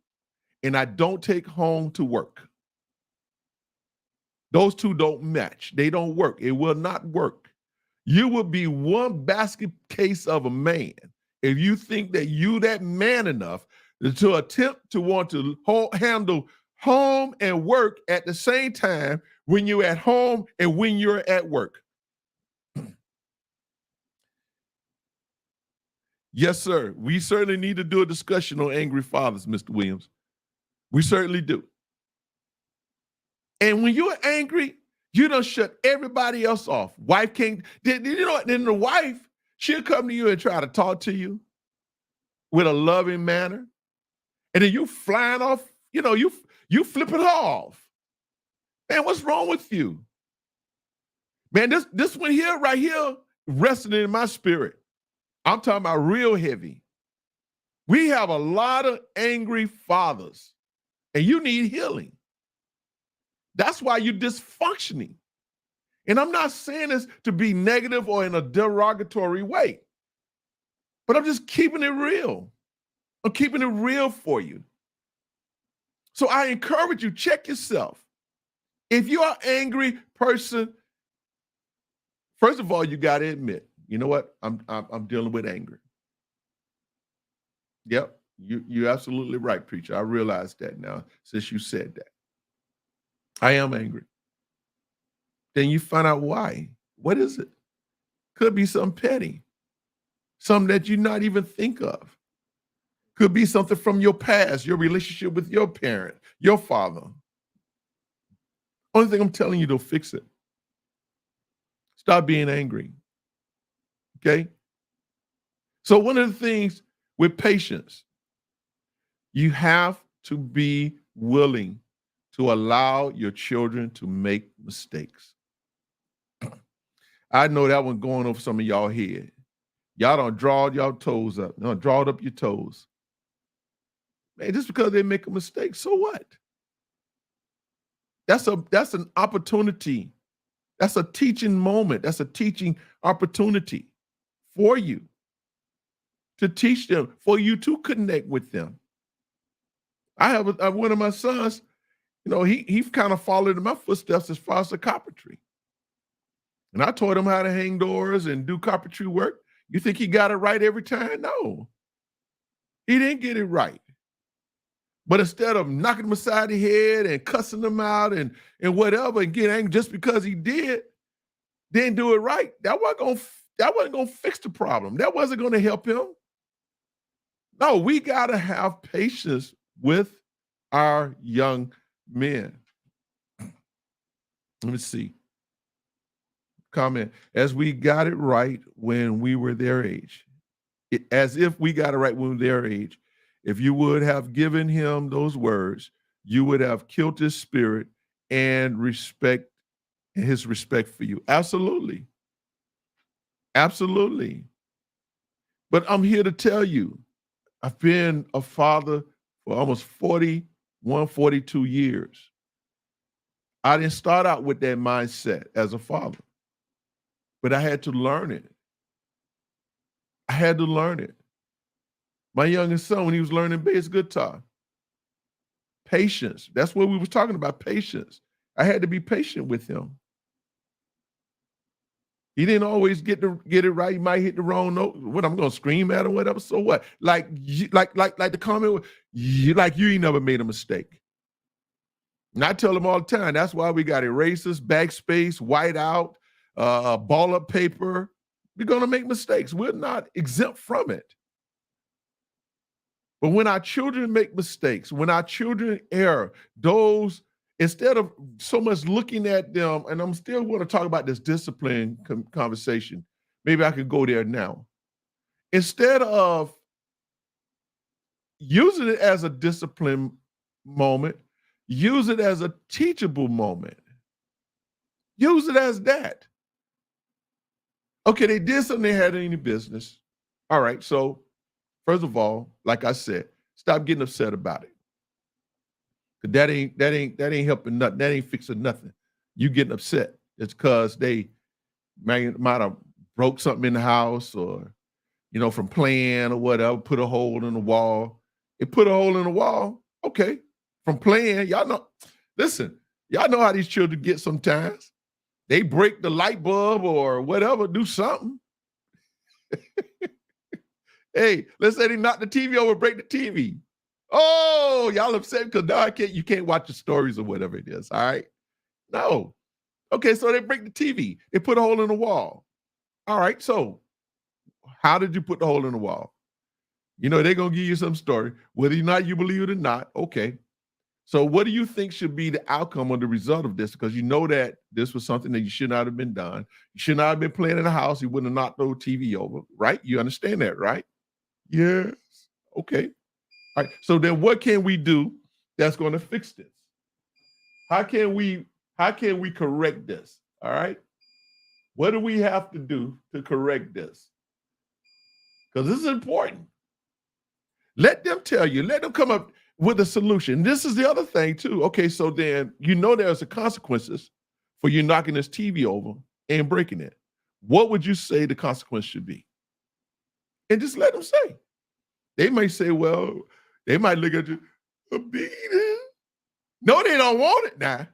and I don't take home to work. Those two don't match. They don't work. It will not work. You will be one basket case of a man if you think that you that man enough to attempt to want to handle home and work at the same time when you're at home and when you're at work. Yes, sir. We certainly need to do a discussion on angry fathers, Mr. Williams. We certainly do. And when you're angry, you don't shut everybody else off. Wife can't, then the wife, she'll come to you and try to talk to you with a loving manner. And then you flying off, you flipping her off. Man, what's wrong with you? Man, this one here, right here, resting in my spirit. I'm talking about real heavy. We have a lot of angry fathers, and you need healing. That's why you're dysfunctioning. And I'm not saying this to be negative or in a derogatory way, but I'm just keeping it real. I'm keeping it real for you. So I encourage you, check yourself. If you're an angry person, first of all, you got to admit, you know what? I'm dealing with anger. Yep, you're absolutely right, preacher. I realize that now since you said that. I am angry. Then you find out why. What is it? Could be something petty, something that you not even think of. Could be something from your past, your relationship with your parent, your father. Only thing I'm telling you to fix it. Stop being angry. Okay? So one of the things with patience, you have to be willing to allow your children to make mistakes. I know that one going over some of y'all head. Y'all don't draw y'all toes up. Don't draw up your toes. Man, just because they make a mistake, so what? That's an opportunity. That's a teaching moment. That's a teaching opportunity for you to teach them, for you to connect with them. I have one of my sons, you know, he kind of followed in my footsteps as far as the carpentry. And I taught him how to hang doors and do carpentry work. You think he got it right every time? No. He didn't get it right. But instead of knocking him aside the head and cussing him out and whatever and getting angry just because he didn't do it right, that wasn't gonna fix the problem. That wasn't gonna help him. No, we gotta have patience with our young men. Let me see. Comment. As we got it right when we were their age. As if we got it right when we were their age. If you would have given him those words, you would have killed his spirit and his respect for you. Absolutely. Absolutely. But I'm here to tell you, I've been a father for almost 41, 42 years. I didn't start out with that mindset as a father, but I had to learn it. I had to learn it. My youngest son, when he was learning bass guitar, patience. That's what we were talking about, patience. I had to be patient with him. He didn't always get it right. He might hit the wrong note. What, I'm gonna scream at him, whatever. So what? Like the comment, you ain't never made a mistake. And I tell him all the time, that's why we got erasers, backspace, whiteout, ball up paper. We're gonna make mistakes. We're not exempt from it. But when our children make mistakes, when our children err, those, instead of so much looking at them, and I'm still going to talk about this discipline conversation. Maybe I could go there now. Instead of using it as a discipline moment, use it as a teachable moment. Use it as that. Okay, they did something they had any business. All right, so first of all, like I said, stop getting upset about it. Cause that ain't helping nothing. That ain't fixing nothing. You getting upset. It's because they might have broke something in the house or, you know, from playing or whatever, put a hole in the wall. It put a hole in the wall. Okay. From playing, y'all know, listen, y'all know how these children get sometimes. They break the light bulb or whatever, do something. Hey, let's say they knock the TV over, break the TV. Oh, y'all upset because now you can't watch the stories or whatever it is. All right. No. Okay, so they break the TV. They put a hole in the wall. All right, so how did you put the hole in the wall? You know, they're gonna give you some story, whether or not you believe it or not. Okay. So what do you think should be the outcome or the result of this? Because you know that this was something that you should not have been done. You should not have been playing in the house. You wouldn't have knocked the TV over, right? You understand that, right? Yes. Okay. All right. So then what can we do that's going to fix this? How can we correct this? All right. What do we have to do to correct this? Because this is important. Let them tell you, let them come up with a solution. This is the other thing too. Okay, so then you know there's the consequences for you knocking this TV over and breaking it. What would you say the consequence should be? And just let them say. They may say, well, they might look at you, a beating. No, they don't want it now.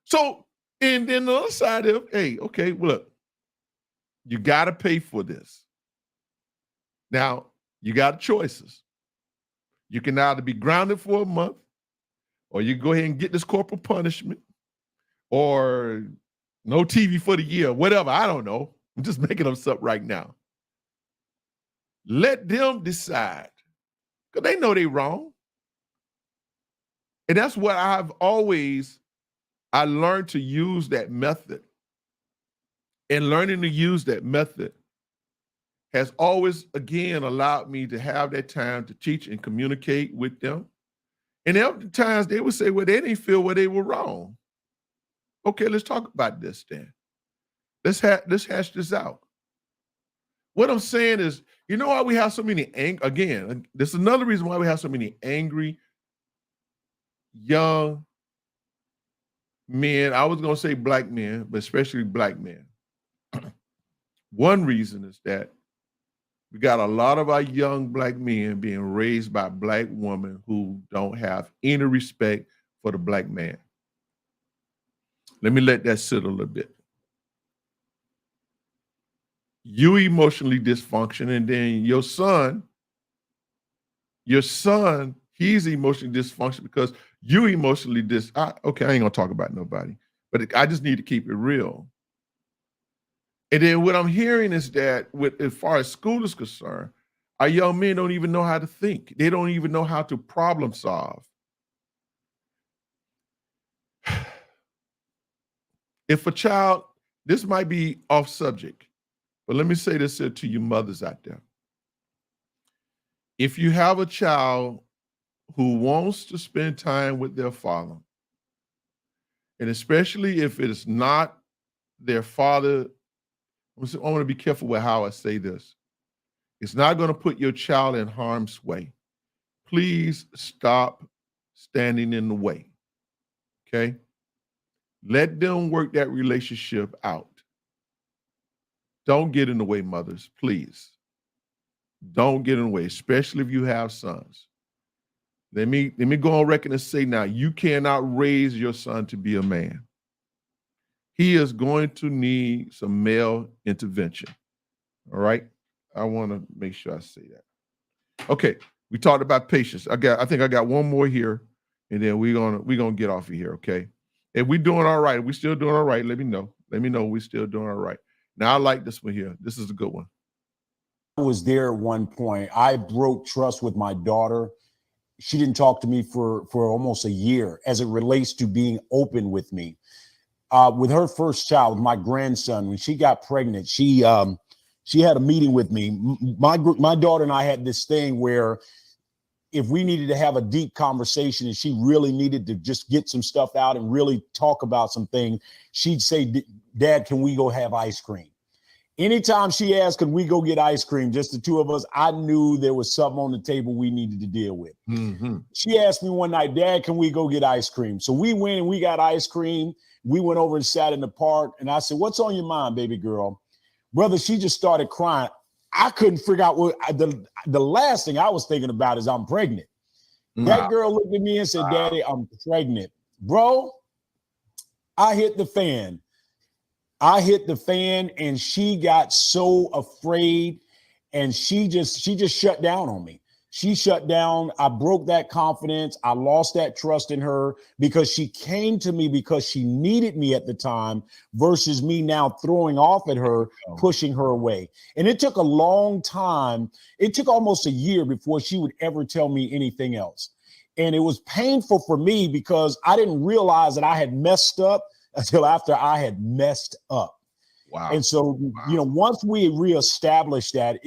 So, and then the other side of, hey, okay, look, you got to pay for this. Now, you got choices. You can either be grounded for a month, or you go ahead and get this corporal punishment, or no TV for the year, whatever. I don't know. I'm just making up stuff right now. Let them decide, because they know they're wrong. And that's what I learned to use that method. And learning to use that method has always, again, allowed me to have that time to teach and communicate with them. And other times they would say, well, they didn't feel where they were wrong. Okay, let's talk about this then. Let's hash this out. What I'm saying is, you know why we have so many, again, this is another reason why we have so many angry, young men. I was going to say black men, but especially black men. One reason is that we got a lot of our young black men being raised by black women who don't have any respect for the black man. Let me let that sit a little bit. You emotionally dysfunction, and then your son, he's emotionally dysfunctional because you emotionally okay, I ain't gonna talk about nobody, but I just need to keep it real. And then what I'm hearing is that as far as school is concerned, our young men don't even know how to think. They don't even know how to problem solve. If a child, this might be off subject, but let me say this to you mothers out there. If you have a child who wants to spend time with their father, and especially if it is not their father, I want to be careful with how I say this. It's not going to put your child in harm's way. Please stop standing in the way. Okay? Let them work that relationship out. Don't get in the way, mothers, please. Don't get in the way, especially if you have sons. Let me go on record and say now, you cannot raise your son to be a man. He is going to need some male intervention. All right? I want to make sure I say that. Okay, we talked about patience. I think I got one more here, and then we're gonna get off of here, okay? If we're doing all right, we still doing all right, let me know. Let me know we're still doing all right. Now, I like this one here. This is a good one. I was there at one point. I broke trust with my daughter. She didn't talk to me for almost a year as it relates to being open with me. With her first child, my grandson, when she got pregnant, she had a meeting with me. My daughter and I had this thing where if we needed to have a deep conversation and she really needed to just get some stuff out and really talk about something, she'd say, Dad, can we go have ice cream? Anytime she asked, could we go get ice cream, just the two of us, I knew there was something on the table we needed to deal with. Mm-hmm. She asked me one night, Dad, can we go get ice cream? So we went and we got ice cream. We went over and sat in the park. And I said, what's on your mind, baby girl? Brother, she just started crying. I couldn't figure out what the last thing I was thinking about is I'm pregnant. Wow. That girl looked at me and said, Daddy, I'm pregnant. Bro, I hit the fan. And she got so afraid and she just shut down on me. She shut down. I broke that confidence. I lost that trust in her because she came to me because she needed me at the time versus me now throwing off at her, pushing her away. And it took a long time. It took almost a year before she would ever tell me anything else. And it was painful for me because I didn't realize that I had messed up until after I had messed up. Wow. And so, you know, once we reestablished that,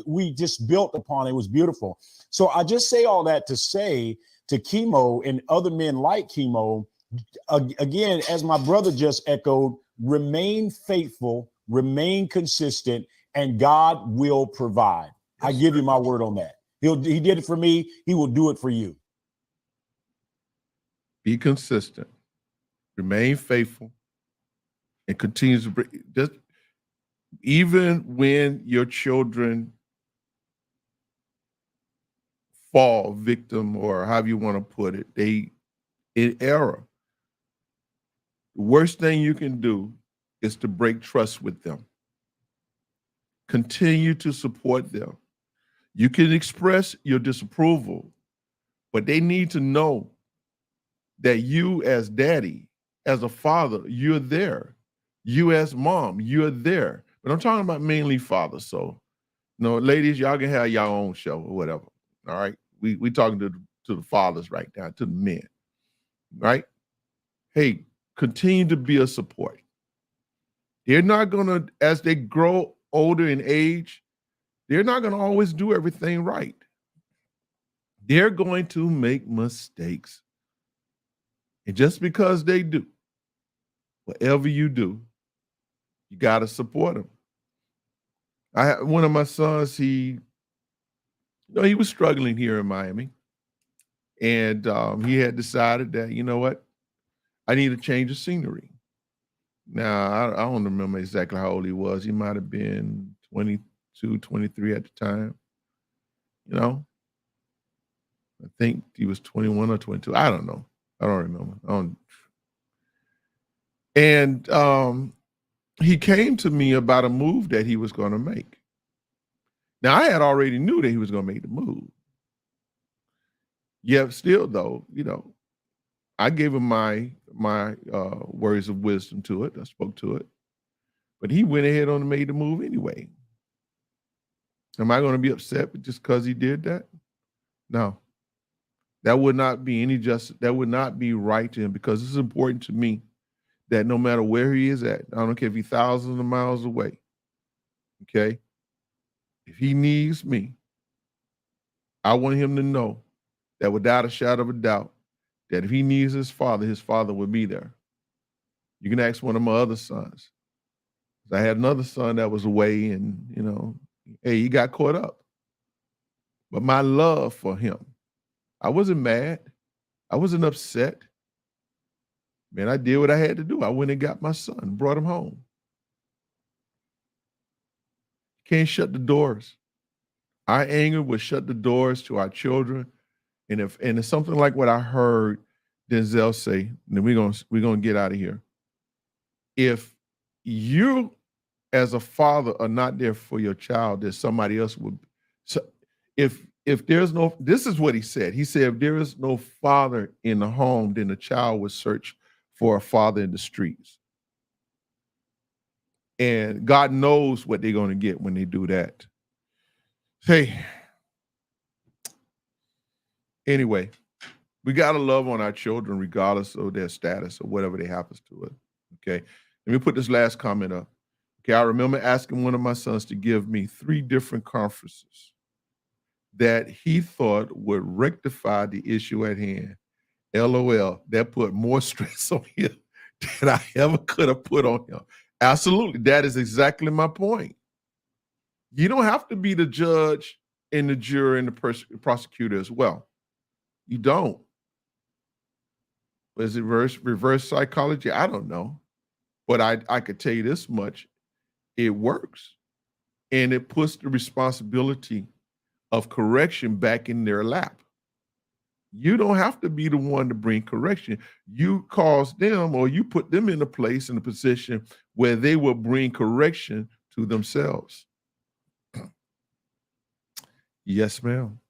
we just built upon it. It was beautiful. So I just say all that to say to Chemo and other men like Chemo, again, as my brother just echoed, remain faithful, remain consistent, and God will provide. Yes, I give you my word on that. He did it for me. He will do it for you. Be consistent, remain faithful, and continues to bring, just even when your children fall victim, or however you want to put it, in error, the worst thing you can do is to break trust with them. Continue to support them. You can express your disapproval, but they need to know that you as daddy, as a father, you're there. You as mom, you're there. But I'm talking about mainly fathers. So, ladies, y'all can have your own show or whatever. All right. We talking to the fathers right now, to the men. Right? Hey, continue to be a support. They're not gonna, as they grow older in age, they're not gonna always do everything right. They're going to make mistakes. And just because they do, whatever you do, you got to support them. I had one of my sons, he was struggling here in Miami. And he had decided that, you know what, I need a change of scenery. Now, I don't remember exactly how old he was. He might have been 22, 23 at the time. I think he was 21 or 22. I don't know. I don't remember. And he came to me about a move that he was going to make. Now, I had already knew that he was going to make the move. Yet still, though, I gave him my words of wisdom to it. I spoke to it. But he went ahead on and made the move anyway. Am I going to be upset just because he did that? No. That would not be that would not be right to him, because it's important to me that no matter where he is at, I don't care if he's thousands of miles away, okay? If he needs me, I want him to know that without a shadow of a doubt, that if he needs his father will be there. You can ask one of my other sons. I had another son that was away and, hey, he got caught up. But my love for him, I wasn't mad. I wasn't upset. Man, I did what I had to do. I went and got my son, brought him home. Can't shut the doors. Our anger will shut the doors to our children. And if it's something like what I heard Denzel say, then we're gonna get out of here. If you as a father are not there for your child, there's somebody else would. So if there's no, this is what he said. He said, if there is no father in the home, then the child would search for a father in the streets. And God knows what they're going to get when they do that. Hey, anyway, we got to love on our children regardless of their status or whatever they happens to it. Okay. Let me put this last comment up. Okay. I remember asking one of my sons to give me 3 different conferences that he thought would rectify the issue at hand. LOL, that put more stress on him than I ever could have put on him. Absolutely. That is exactly my point. You don't have to be the judge and the juror and the prosecutor as well. You don't. Is it reverse psychology? I don't know. But I could tell you this much. It works. And it puts the responsibility of correction back in their lap. You don't have to be the one to bring correction. You cause them, or you put them in a place, in a position where they will bring correction to themselves. Yes, ma'am.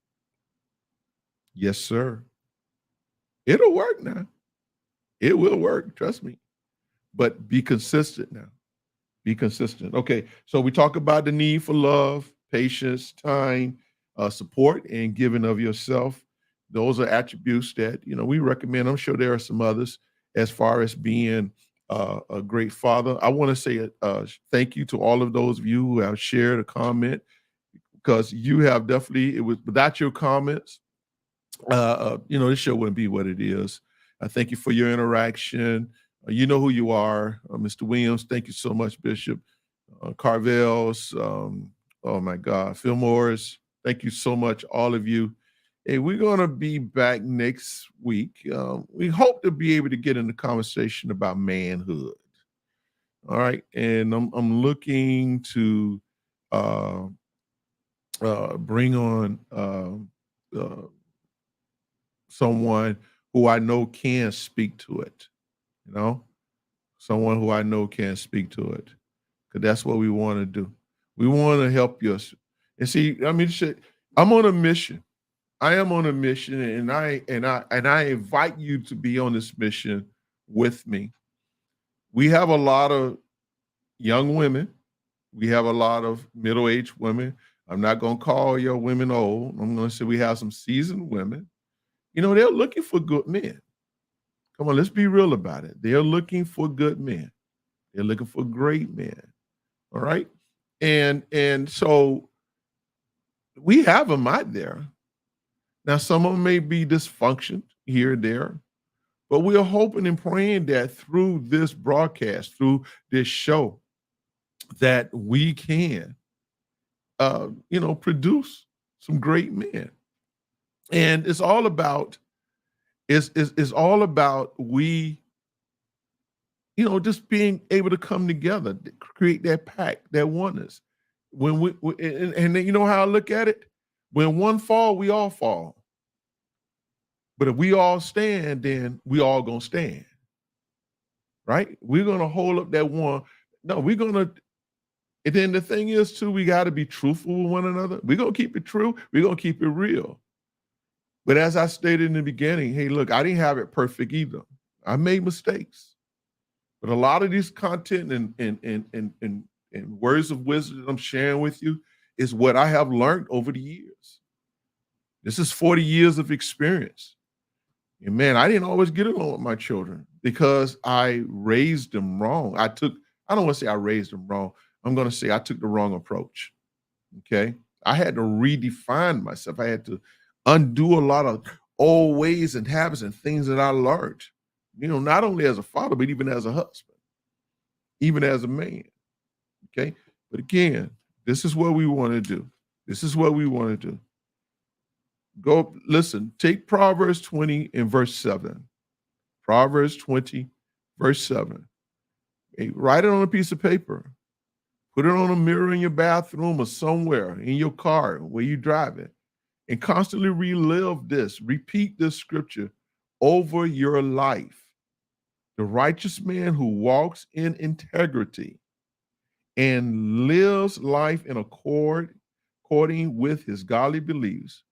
Yes, sir. It'll work now. It will work, trust me. But be consistent now. Be consistent. Okay, so we talk about the need for love, patience, time, support, and giving of yourself. Those are attributes that, we recommend. I'm sure there are some others as far as being a great father. I want to say thank you to all of those of you who have shared a comment, because you have definitely, without your comments, this show wouldn't be what it is. I thank you for your interaction. You know who you are. Mr. Williams, thank you so much, Bishop. Carvels, oh my God, Phil Morris, thank you so much, all of you. Hey, we're going to be back next week. We hope to be able to get in the conversation about manhood. All right. And I'm looking to bring on someone who I know can speak to it, you know, someone who I know can speak to it, because that's what we want to do. We want to help you. And see, I mean, I'm on a mission. I am on a mission, and I invite you to be on this mission with me. We have a lot of young women. We have a lot of middle-aged women. I'm not going to call your women old. I'm going to say we have some seasoned women. You know, they're looking for good men. Come on, let's be real about it. They're looking for good men. They're looking for great men. All right? And so we have them out there. Now, some of them may be dysfunctional here and there, but we are hoping and praying that through this broadcast, through this show, that we can, produce some great men. And it's all about, we, just being able to come together, to create that pack, that oneness. When and you know how I look at it? When one fall, we all fall. But if we all stand, then we all gonna stand. Right? We're gonna hold up that one. No, we're gonna. And then the thing is, too, we got to be truthful with one another. We're gonna keep it true. We're gonna keep it real. But as I stated in the beginning, hey, look, I didn't have it perfect either. I made mistakes. But a lot of this content and words of wisdom that I'm sharing with you is what I have learned over the years. This is 40 years of experience. And man, I didn't always get along with my children because I raised them wrong. I don't want to say I raised them wrong. I'm going to say I took the wrong approach. Okay. I had to redefine myself. I had to undo a lot of old ways and habits and things that I learned, not only as a father, but even as a husband, even as a man. Okay. But again, this is what we want to do. This is what we want to do. Go listen, take Proverbs 20 and verse 7. Proverbs 20, verse 7. Hey, write it on a piece of paper. Put it on a mirror in your bathroom or somewhere in your car where you drive it. And constantly relive this. Repeat this scripture over your life. The righteous man who walks in integrity and lives life in according with his godly beliefs.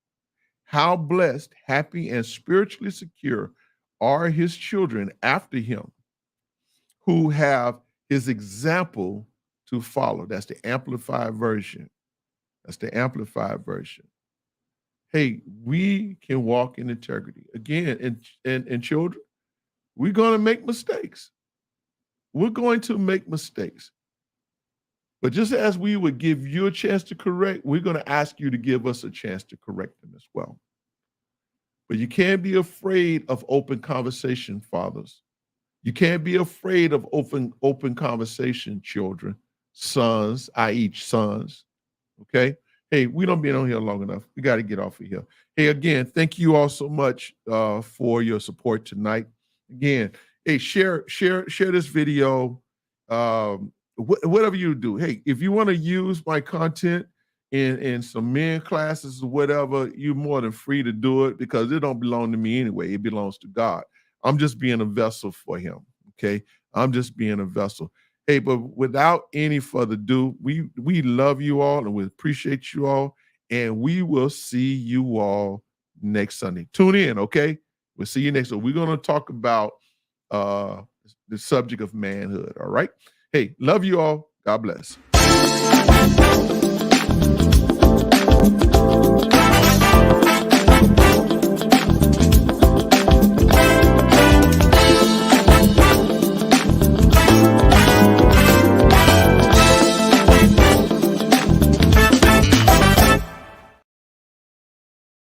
How blessed, happy, and spiritually secure are his children after him who have his example to follow. That's the Amplified Version. That's the Amplified Version. Hey, we can walk in integrity. Again, and children, we're going to make mistakes. We're going to make mistakes. But just as we would give you a chance to correct, we're going to ask you to give us a chance to correct them as well. But you can't be afraid of open conversation, fathers. You can't be afraid of open conversation, children, sons, i.e. sons, okay? Hey, we don't been on here long enough. We got to get off of here. Hey, again, thank you all so much for your support tonight. Again, hey, share this video, whatever you do. Hey, if you want to use my content in some men classes or whatever, you're more than free to do it because it don't belong to me anyway. It belongs to God. I'm just being a vessel for him, okay? I'm just being a vessel. Hey, but without any further ado, we love you all and we appreciate you all, and we will see you all next Sunday. Tune in, okay? We'll see you next week. We're going to talk about the subject of manhood, all right? Hey, love you all. God bless.